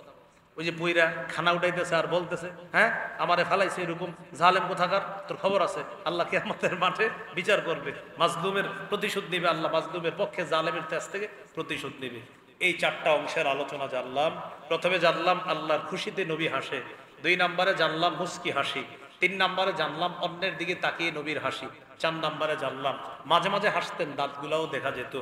ওই যে পুইরা খানা উঠাইতেছে আর বলতেছে হ্যাঁ আমারে ফালাইছে এরকম জালেম কোথাকার, তোর খবর আছে, আল্লাহ কিয়ামতের মাঠে বিচার করবে, মাজলুমের প্রতিশোধ নেবে, আল্লাহ মাজলুমের পক্ষে জালেমের কাছ থেকে প্রতিশোধ নেবে। এই 4টা অংশের আলোচনা জানলাম। প্রথমে জানলাম আল্লাহর খুশিতে নবী হাসে, 2 নম্বরে জানলাম মুস্কি হাসি, 3 নম্বরে জানলাম অন্যের দিকে তাকিয়ে নবীর হাসি, 4 নম্বরে জানলাম মাঝে মাঝে হাসতেন, দাঁতগুলাও দেখা যেত।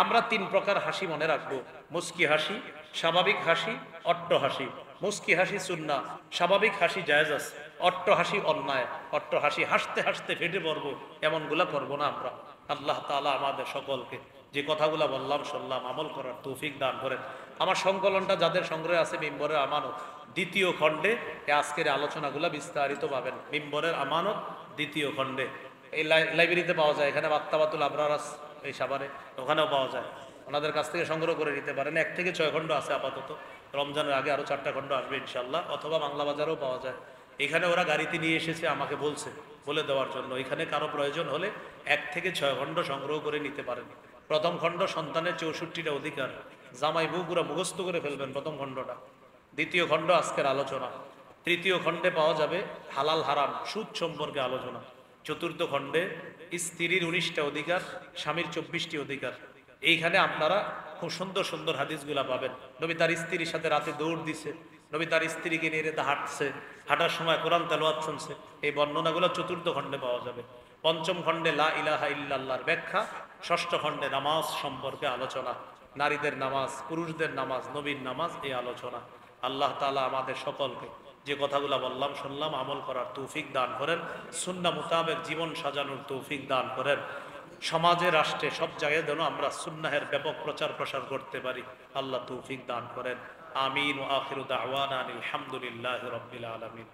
আমরা 3 প্রকার হাসি মনে রাখবো, মুস্কি হাসি, স্বাভাবিক হাসি, অট্ট হাসি। মুস্কি হাসি সুন্নাহ, স্বাভাবিক হাসি জায়েজ আছে, অট্ট হাসি অন্যায়। অট্ট হাসি হাসতে হাসতে ফেটে পড়বো এমনগুলা করবো না আমরা। আল্লাহ তাআলা আমাদের সকলকে যে কথাগুলা বললাম শুনলাম আমল করার তৌফিক দান করেন। আমার সংকলনটা যাদের সংগ্রহে আছে মিম্বরের আমানত দ্বিতীয় খণ্ডে আজকের আলোচনাগুলা বিস্তারিত পাবেন। মিম্বরের আমানত দ্বিতীয় খণ্ডে এই লাইব্রেরিতে পাওয়া যায়, এখানে বাত্তাবাতুল আবরার এই সাভারে ওখানেও পাওয়া যায়, ওনাদের কাছ থেকে সংগ্রহ করে নিতে পারেন। 1 থেকে 6 খণ্ড আছে আপাতত, রমজানের আগে আরো 4টা খণ্ড আসবে ইনশাল্লাহ, অথবা বাংলা বাজারেও পাওয়া যায়। এখানে ওরা গাড়িতে নিয়ে এসেছে, আমাকে বলছে বলে দেওয়ার জন্য। এখানে কারো প্রয়োজন হলে 1 থেকে 6 খণ্ড সংগ্রহ করে নিতে পারেন। প্রথম খণ্ড সন্তানের 64টা অধিকার, জামাই বউ পুরা মুখস্থ করে ফেলবেন প্রথম খণ্ডটা। দ্বিতীয় খণ্ড আজকের আলোচনা। তৃতীয় খণ্ডে পাওয়া যাবে হালাল হারাম সুদ সম্পর্কে আলোচনা। চতুর্থ খণ্ডে স্ত্রীর 19টা অধিকার, স্বামীর 24টি অধিকার। এইখানে আপনারা খুব সুন্দর সুন্দর হাদিসগুলা পাবেন। নবী তার স্ত্রীর সাথে রাতে দৌড় দিছে, নবী তার স্ত্রীকে নিয়ে রেতে হাঁটছে, হাঁটার সময় কোরআন তেলাওয়াত শুনছে। এই বর্ণনাগুলো চতুর্থ খণ্ডে পাওয়া যাবে। পঞ্চম খণ্ডে লা ইলাহা ইল্লাল্লাহর ব্যাখ্যা। ষষ্ঠ খণ্ডে নামাজ সম্পর্কে আলোচনা, নারীদের নামাজ, পুরুষদের নামাজ, নবীর নামাজ, এই আলোচনা। আল্লাহ তাআলা আমাদের সকলকে যে কথাগুলো বললাম শুনলাম আমল করার তৌফিক দান করেন, সুন্নাহ মোতাবেক জীবন সাজানোর তৌফিক দান করেন। সমাজে রাষ্ট্রে সব জায়গায় যেন আমরা সুন্নাহের ব্যাপক প্রচার প্রসার করতে পারি, আল্লাহ তৌফিক দান করেন। আমিন। ওয়া আখিরু দাওয়ানা আলহামদুলিল্লাহি রাব্বিল আলামিন।